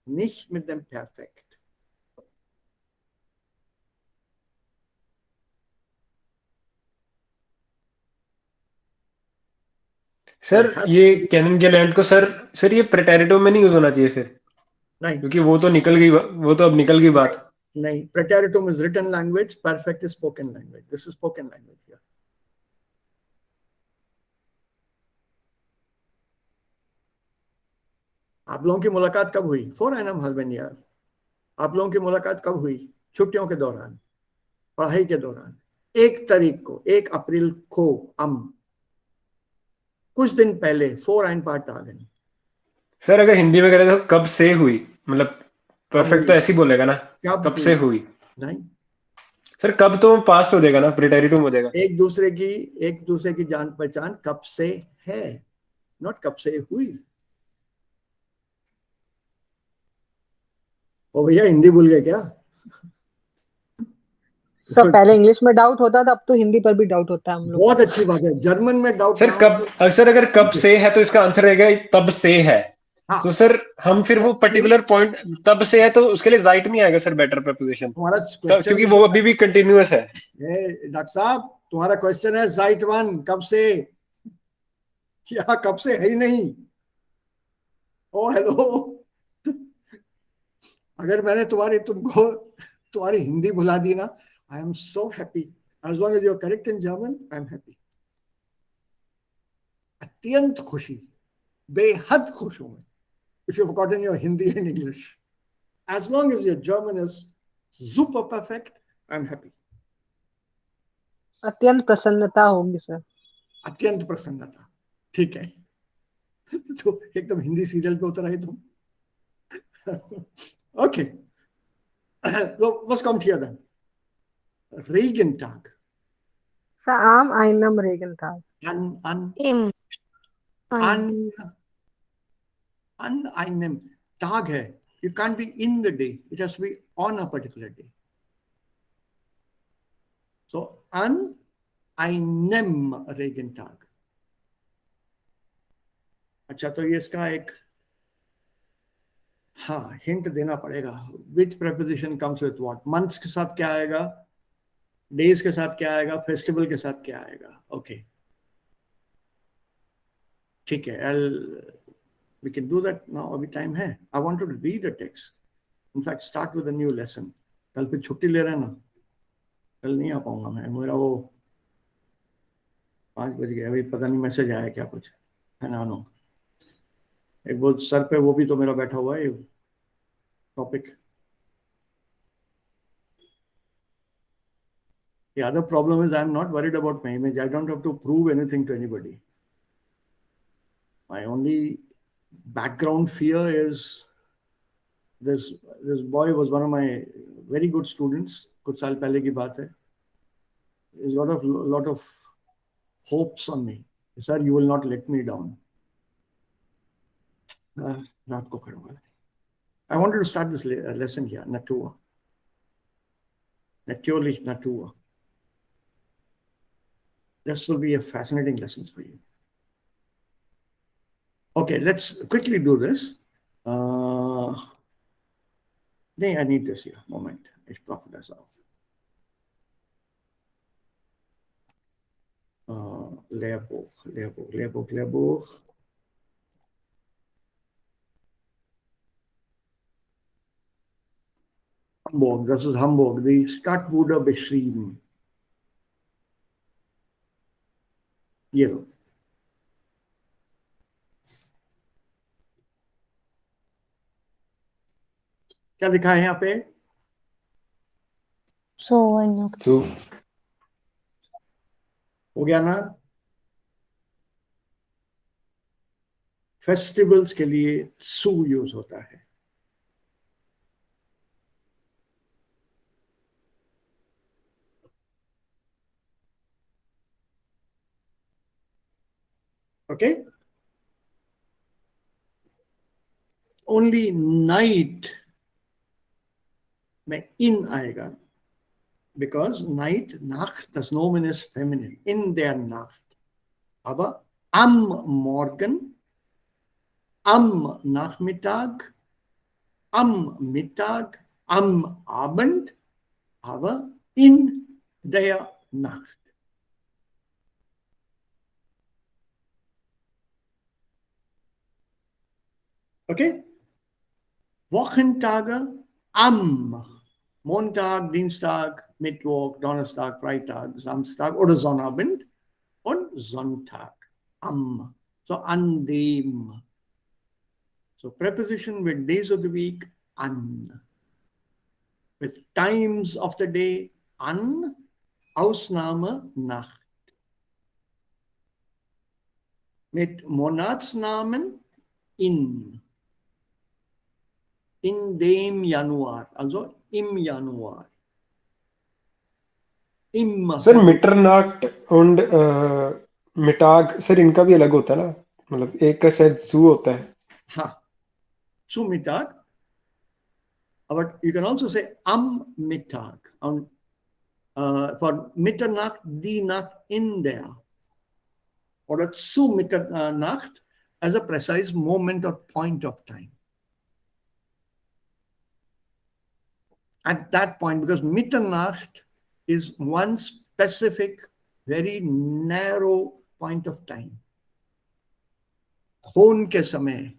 nicht mit dem Perfekt. Sir ये कैनन के लैंड को सर ये प्रेटेरिटो में नहीं यूज होना चाहिए फिर. नहीं, क्योंकि वो तो अब निकल गई बात. नहीं. Preteritum is written language, perfect is spoken language. This is spoken language here. आप लोगों की मुलाकात कब हुई? Vor einem halben Jahr. आप लोगों की मुलाकात कब हुई? छुट्टियों के दौरान. पढ़ाई के दौरान 1 अप्रैल को कुछ दिन पहले 4 आइन पार्ट आ गए। सर अगर हिंदी में करें तो कब से हुई, मतलब कब परफेक्ट तो हुई? ऐसे ही बोलेगा ना, कब कब से हुई। नहीं, सर कब तो पास्ट हो जाएगा ना, प्रिटेरिटुम हो जाएगा। एक दूसरे की जान पहचान कब से है, नॉट कब से हुई। ओ भैया हिंदी भूल गए क्या? सब पहले इंग्लिश में डाउट होता था, अब तो हिंदी पर भी डाउट होता है हम लोग बहुत को। अच्छी बात है, जर्मन में डाउट सर ना हो कब, तो अक्सर अगर कब से है तो इसका आंसर रहेगा तब से है। हाँ, तो सर हम फिर वो कब से। पर्टिकुलर पॉइंट तब से है तो उसके लिए जाइट नहीं आएगा सर, बेटर प्रपोजिशन, तुम्हारा क्वेश्चन क्योंकि वो अभी भी कंटिन्यूअस है। डॉक्टर साहब, तुम्हारा क्वेश्चन है साइट 1 कब से, या कब से है ही नहीं। ओ हेलो, अगर मैंने तुम्हारी हिंदी भुला दी ना, I am so happy. As long as you are correct in German, I am happy. अत्यंत खुशी, बेहद खुश हूं मैं, if you forgotten your Hindi and English. As long as your German is super perfect, I am happy. अत्यंत प्रसन्नता होगी sir. अत्यंत प्रसन्नता, ठीक है। तो एकदम हिंदी सीरियल पे उतर आई तुम। Okay, so was kommt hier dann? Regentag. Am einem Regentag. Im. An einem Tag hai. You can't be in the day. It has to be on a particular day. So an einem Regentag. अच्छा, तो ये इसका एक हाँ hint देना पड़ेगा। विच preposition comes with what? Months के साथ क्या आएगा, डेज के साथ क्या आएगा, फेस्टिवल के साथ क्या आएगा। ओके ठीक है, we can do that now, अभी टाइम है। I wanted to read the text, in fact start with a new lesson। कल फिर छुट्टी ले रहे हैं ना, कल नहीं आ पाऊंगा मैं, मेरा वो 5 बज गया, अभी पता नहीं मैसेज आया क्या कुछ है ना। नो, एक वो सर पे वो भी तो मेरा बैठा हुआ है topic. The other problem is I'm not worried about my image. I don't have to prove anything to anybody. My only background fear is this boy was one of my very good students. कुछ साल पहले की बात है. He's got a lot of hopes on me. Sir, you will not let me down. रात को करूँगा. I wanted to start this lesson here. Natur. Natürlich Natur. This will be a fascinating lesson for you. Okay, let's quickly do this. I need this here. Moment. Ich brauche das auf. Lehrbuch. Hamburg, das ist Hamburg. Die Stadt wurde beschrieben. Hier. क्या लिखा है यहाँ पे? So, हो गया ना? Festivals के लिए सू यूज होता है। Okay? Only night में in आएगा, because night, Nacht, das Nomen ist feminine, in der Nacht. Aber am Morgen, am Nachmittag, am Mittag, am Abend, aber in der Nacht. Okay? Wochentage am Montag, Dienstag, Mittwoch, Donnerstag, Freitag, Samstag oder Sonnabend und Sonntag. Am. So an dem. So preposition with days of the week, an. With times of the day, an, Ausnahme, Nacht. Mit Monatsnamen in. In dem Januar, also im Januar. Im sir Februar. मिटरनाट und मिटाग sir इनका भी अलग होता है ना, मतलब एक का शायद सू होता है. Ha. Zu Mittag. But you can also say am Mittag. For Mitternacht, die Nacht in der. Or zu Mitternacht as a precise moment or point of time. At that point, because Mitternacht is one specific, very narrow point of time. Khon ke samay,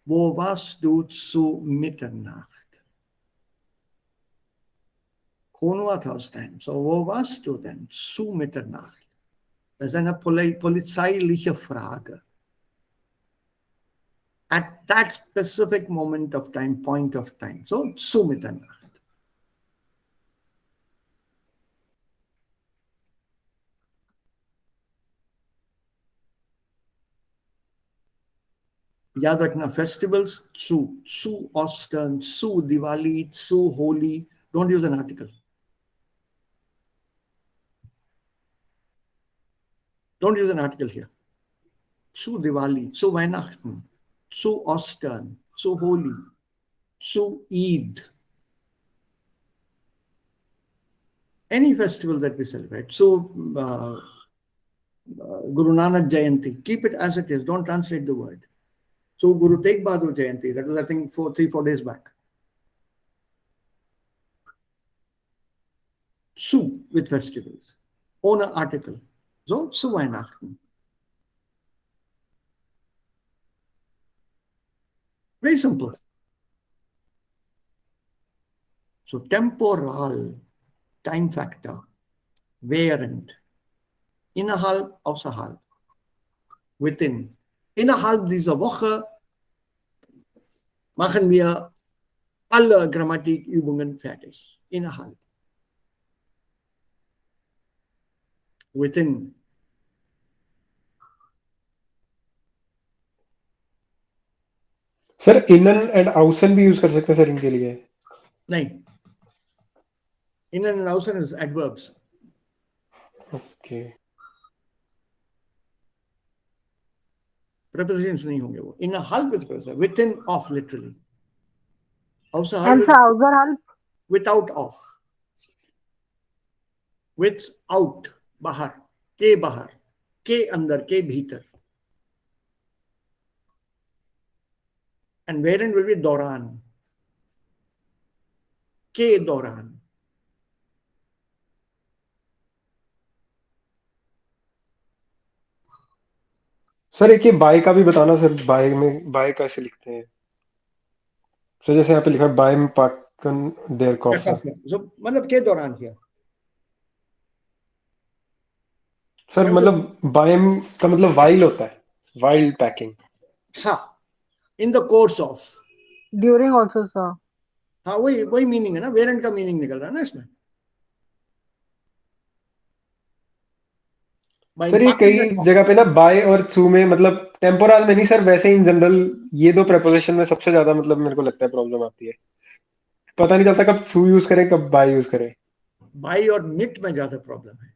wo warst du zu Mitternacht? Khon war aus time. So wo warst du denn zu Mitternacht? Das ist eine polizeiliche Frage. At that specific moment of time, point of time. So zu Mitternacht. याद रखना festivals, zu Ostern, zu Diwali, zu Holi. Don't use an article. Don't use an article here. Zu Diwali, zu Weihnachten, zu Ostern, zu Holi, zu Eid. Any festival that we celebrate. So Guru Nanak Jayanti, keep it as it is. Don't translate the word. So Guru Tegh Bahadur Jayanti, that was I think 3-4 days back. Zu with festivals. Own an article. So zu Weihnachten. Very simple. So temporal, time factor, während, innerhalb, außerhalb, within. Innerhalb dieser Woche machen wir alle Grammatikübungen fertig. Innerhalb. Within. Sir इनन and आउसन भी use कर सकते हैं sir इनके लिए? नहीं. In and außen is adverbs. Okay. Prepositions नहीं होंगे वो. Innerhalb with preposition. Within of literally. And Außerhalb sir, außerhalb? without of. Without. बाहर. के बाहर. के अंदर. के भीतर. And wherein will be दौरान. के दौरान. सर एक ये बाय का भी बताना सर, बाय में बाय कैसे लिखते हैं? सर जैसे यहाँ पे लिखा है बाय में पाकन देयर कॉफी. So मतलब के दौरान किया. सर मतलब बाय का मतलब वाइल होता है, वाइल पैकिंग. हाँ. In the course of. During also, sir. हाँ वही मीनिंग है ना. वेरेंट का मीनिंग निकल रहा है ना इसमें. सर ये कई जगह पे ना बाय और सू में मतलब टेम्पोरल में नहीं सर, वैसे इन जनरल ये दो प्रेपोजिशन में सबसे ज्यादा मतलब मेरे को लगता है प्रॉब्लम आती है. पता नहीं चलता कब सू यूज करें कब बाय यूज करें. बाई और निट में ज्यादा प्रॉब्लम है.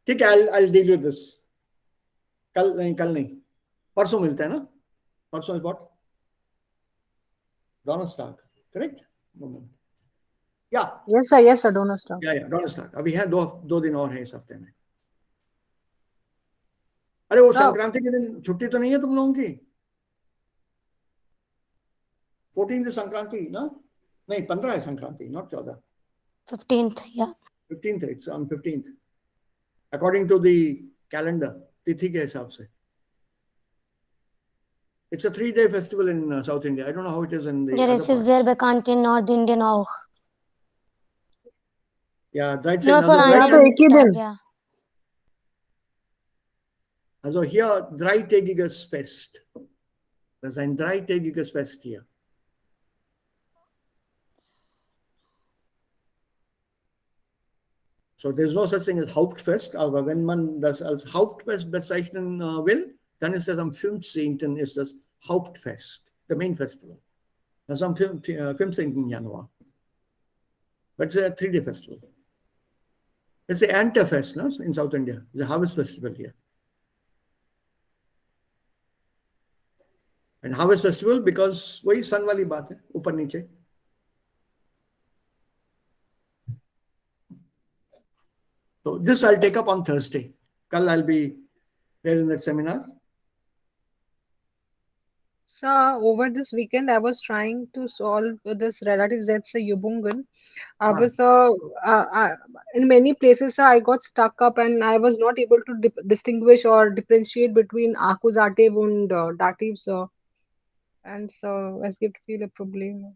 ठीक है. I'll deal with this. कल नहीं परसों मिलते हैं ना. परसों is what? Donnerstag, correct? Yeah. Yes, sir, Donnerstag. Yeah, Donnerstag. अभी है दो दिन और है इस हफ्ते में. अरे वो संक्रांति के दिन छुट्टी तो नहीं है तुम लोगों की? 14th संक्रांति ना? नहीं 15 है Sankranti, not 14. 15th, yeah. 15th, it's on 15th. According to the calendar, तिथि के हिसाब से. It's a 3-day festival in South India. I don't know how it is in the Ja, other es ist parts. sehr bekannt in Nordindien auch. Yeah, that's Nur für Ja, einen तो एक ही Tag, दिन. ja. Also hier dreitägiges Fest. Das ist ein dreitägiges Fest hier. So there's no such thing as Hauptfest, aber wenn man das als Hauptfest bezeichnen will, dann ist das am 15. ist das Hauptfest, the main festival. Das ist am 15. Januar. That's a 3-day festival. It's the Anta Fest, no? In South India, the harvest festival here. And harvest festival because वही सन वाली बात है, ऊपर नीचे. So this I'll take up on Thursday. Kal I'll be there in that seminar. So over this weekend, I was trying to solve this relative Z's Yubungan. I was in many places I got stuck up and I was not able to distinguish or differentiate between accusative and dative. And so es gibt viele Probleme.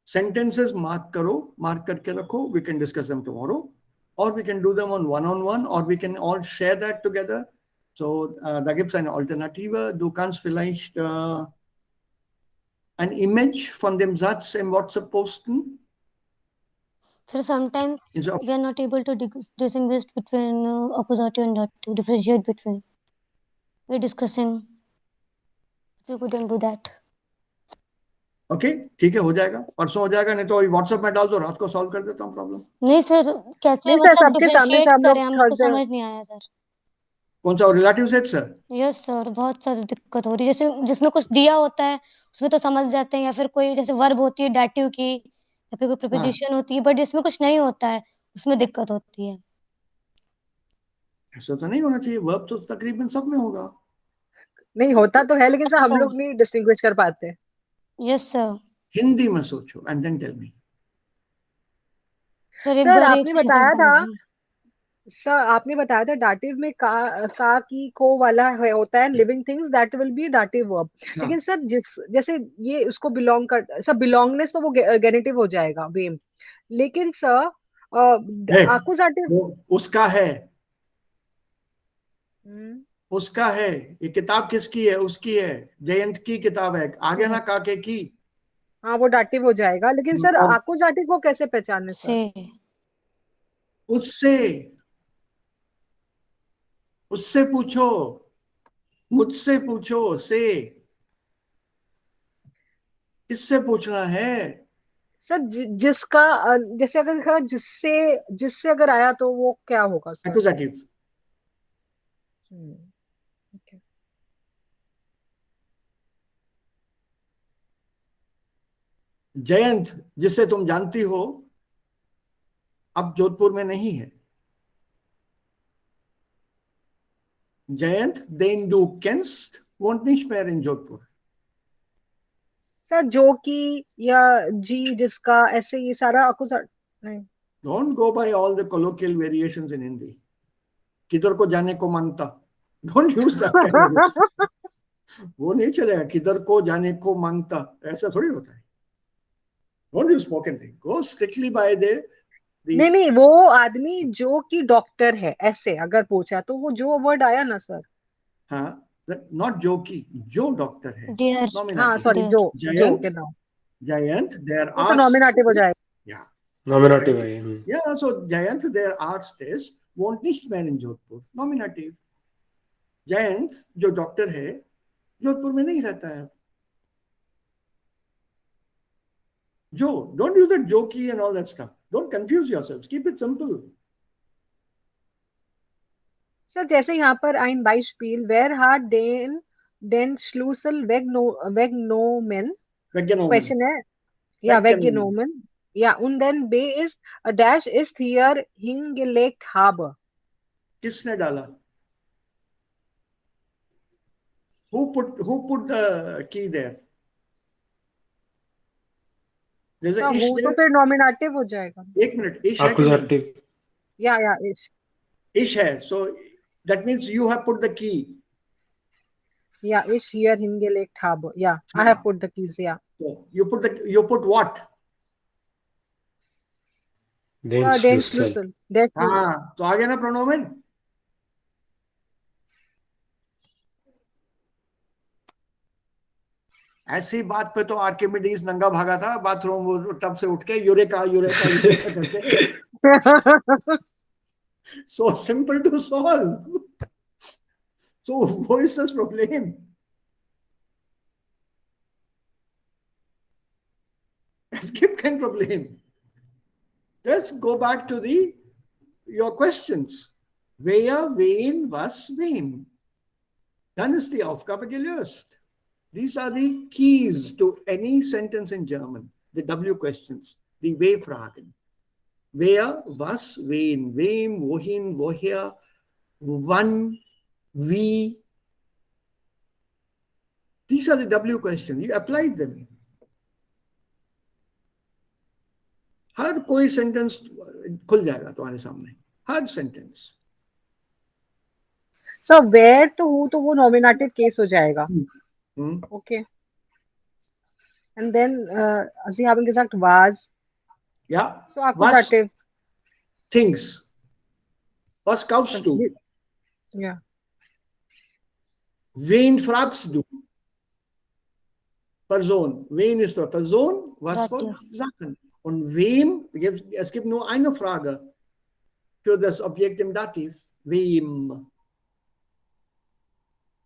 Sentences mark करके रखो. We can discuss them tomorrow, or we can do them on one-on-one, or we can all share that together. So da gibt es eine Alternative. Du kannst vielleicht ein Image von dem Satz im WhatsApp posten. So sometimes we are not able to distinguish between accusative and dative, differentiate between. We're discussing. We couldn't do that. Okay ठीक है, हो जाएगा, परसों हो जाएगा, नहीं तो WhatsApp में डाल दो, रात को सॉल्व कर देता हूँ प्रॉब्लम. नहीं सर, कैसे नहीं सर, मतलब सबके सामने डिफरेंशिएट से हम लोग करें, हम लोग को Thursday समझ नहीं आया सर. कौन सा relative set sir? Yes sir, बहुत सारी दिक्कत हो रही है. जैसे जिसमें कुछ दिया होता है उसमें तो समझ जाते हैं, या फिर कोई जैसे वर्ब होती है डेटिव की, या फिर कोई प्रीपोजिशन होती है, बट जिसमें कुछ नहीं होता है उसमें दिक्कत होती है. ऐसा तो नहीं होना चाहिए, वर्ब तो तकरीबन सब में होगा. नहीं होता तो है, लेकिन सर हम सर. लोग नहीं डिस्टिंग्विश कर पाते. Yes sir. हिंदी में सोचो and then tell me. Sir एक सर बार एक आपने सेंटेंस बताया था, बोलिए. सर आपने बताया था डाटिव में का की को वाला है होता है, living things that will be dative verb. लेकिन सर जैसे ये उसको बिलोंग कर, सर बिलोंगनेस तो वो गेनेटिव हो जाएगा वेम. लेकिन सर आकुजाटिव उसका है, उसका है. ये किताब किसकी है? उसकी है, जयंत की किताब है. आगे ना काके की. हाँ वो डाटिव हो जाएगा. लेकिन सर आकुजाटिव को कैसे पहचाने सर? उससे उससे पूछो, मुझसे पूछो. से किससे पूछना है सर? जिसका जैसे अगर जिससे जिससे अगर आया तो वो क्या होगा सर? एक्यूजेटिव. जयंत जिसे तुम जानती हो अब जोधपुर में नहीं है. Jayant, den du kennst, wohnt nicht mehr in Jodhpur. Sir जो की या जी जिसका, ऐसे ये सारा अकुजाट नहीं. Don't go by all the colloquial variations in Hindi. किधर को जाने को मांगता. Don't use that kind of. वो नहीं चलेगा. किधर को जाने को मांगता, ऐसा थोड़ी होता है. Don't use spoken thing. Go strictly by the नहीं वो आदमी जो की डॉक्टर है, ऐसे अगर पूछा तो वो जो वर्ड आया ना सर. हाँ, not जो की, जो डॉक्टर है. हाँ सॉरी, जो के नाम. Jayant, their वो तो नॉमिनेटिव हो जाएगा. Yeah. Nominative है. Yeah, so Jayant, their arts test won't nicht mehr in Jodhpur. Nominative. Jayant, जो डॉक्टर है, जोधपुर में नहीं रहता है. जो, don't use that jokey and all that stuff. Don't confuse yourselves. Keep it simple. Sir जैसे यहाँ पर ein Beispiel, wer hat den Schlüssel weggenommen? Question है. Ja, weggenommen. Ja, und dann B ist, dash ist hier hingelegt habe. किसने डाला? Who put the key there? There's a ish वो there. तो फिर nominative हो जाएगा. एक मिनट, ish है कि नहीं? या ish है. So that means you have put the key. Yeah, ish here hingelegt habe. Yeah, I have put the keys. Yeah. So you put what? Den Schlüssel. हाँ, तो आ गया ना प्रोनोमेन. ऐसी बात पे तो आर्किमिडीज नंगा भागा था बाथरूम टब से उठ के यूरेका यूरेका यूरेका करके. So simple to solve. So wo ist das Problem? Es gibt kein Problem. Just go back to your questions. Wer, wen, was, wem. Dann ist die Aufgabe gelöst. These are the keys to any sentence in German. The W questions, the W-Fragen. Wer, was, wen, wem, wohin, woher, wann, wie. These are the W questions. You applied them. हर कोई sentence खुल जाएगा तुम्हारे सामने. हर sentence. So where to who to वो nominative case हो जाएगा. Okay. And then Sie haben gesagt was. Ja. So Akkusativ. Was things. Was kaufst du? Ja. Wen fragst du? Person. Wen ist für Person? Was für Sachen? Und wem? Es gibt nur eine Frage für das Objekt im Dativ. Wem?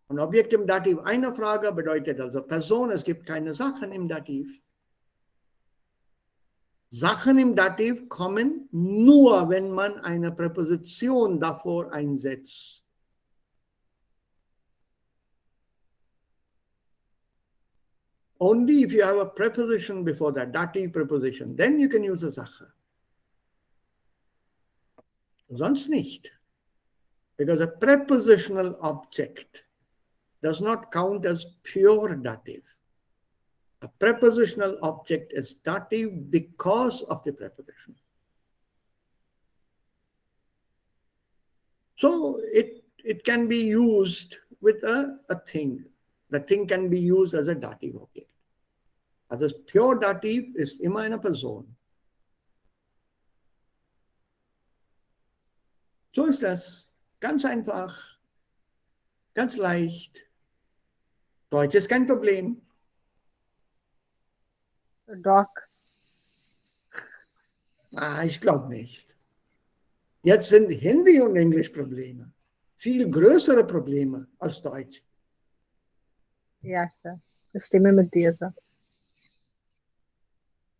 Und Objekt im Dativ, eine Frage bedeutet also Person, es gibt keine Sachen im Dativ. Sachen im Dativ kommen nur, wenn man eine Präposition davor einsetzt. Only if you have a preposition before that, dative preposition, then you can use a Sache. Sonst nicht. Because a prepositional object does not count as pure dative. A prepositional object is dative because of the preposition. So it can be used with a thing. The thing can be used as a dative object. Also pure dative ist immer eine Person. So ist das. Ganz einfach. Ganz leicht. Deutsch ist kein Problem. Doc. Ich glaube nicht. Jetzt sind Hindi und Englisch Probleme. Viel größere Probleme als Deutsch. Ja, sir. Ich stimme mit dir, sir.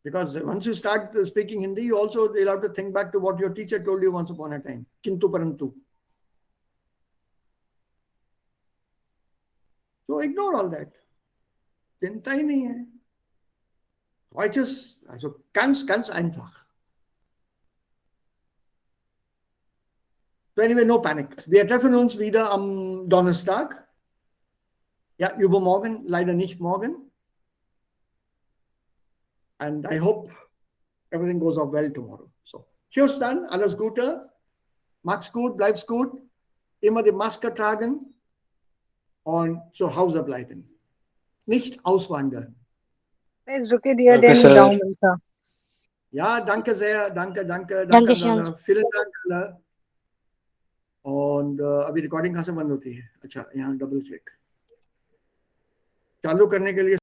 Because once you start speaking Hindi, you also will have to think back to what your teacher told you once upon a time. Kintu parantu. So ignore all that. Chinta hi nahi hai. Deutsch ist also ganz, ganz einfach. So anyway, no panic. Wir treffen uns wieder am Donnerstag. Ja, übermorgen, leider nicht morgen. And I hope everything goes off well tomorrow. So, tschüss dann, alles Gute. Mach's gut, bleib's gut. Immer die Maske tragen und zu Hause bleiben. Nicht auswandern. Please drücke dir Danke, den Sir. Daumen, sir. Ja, danke sehr. Danke Dankeschön. alle. Vielen Dank alle. Und अभी recording कहाँ से बंद होती है? अच्छा यहाँ double click चालू करने के लिए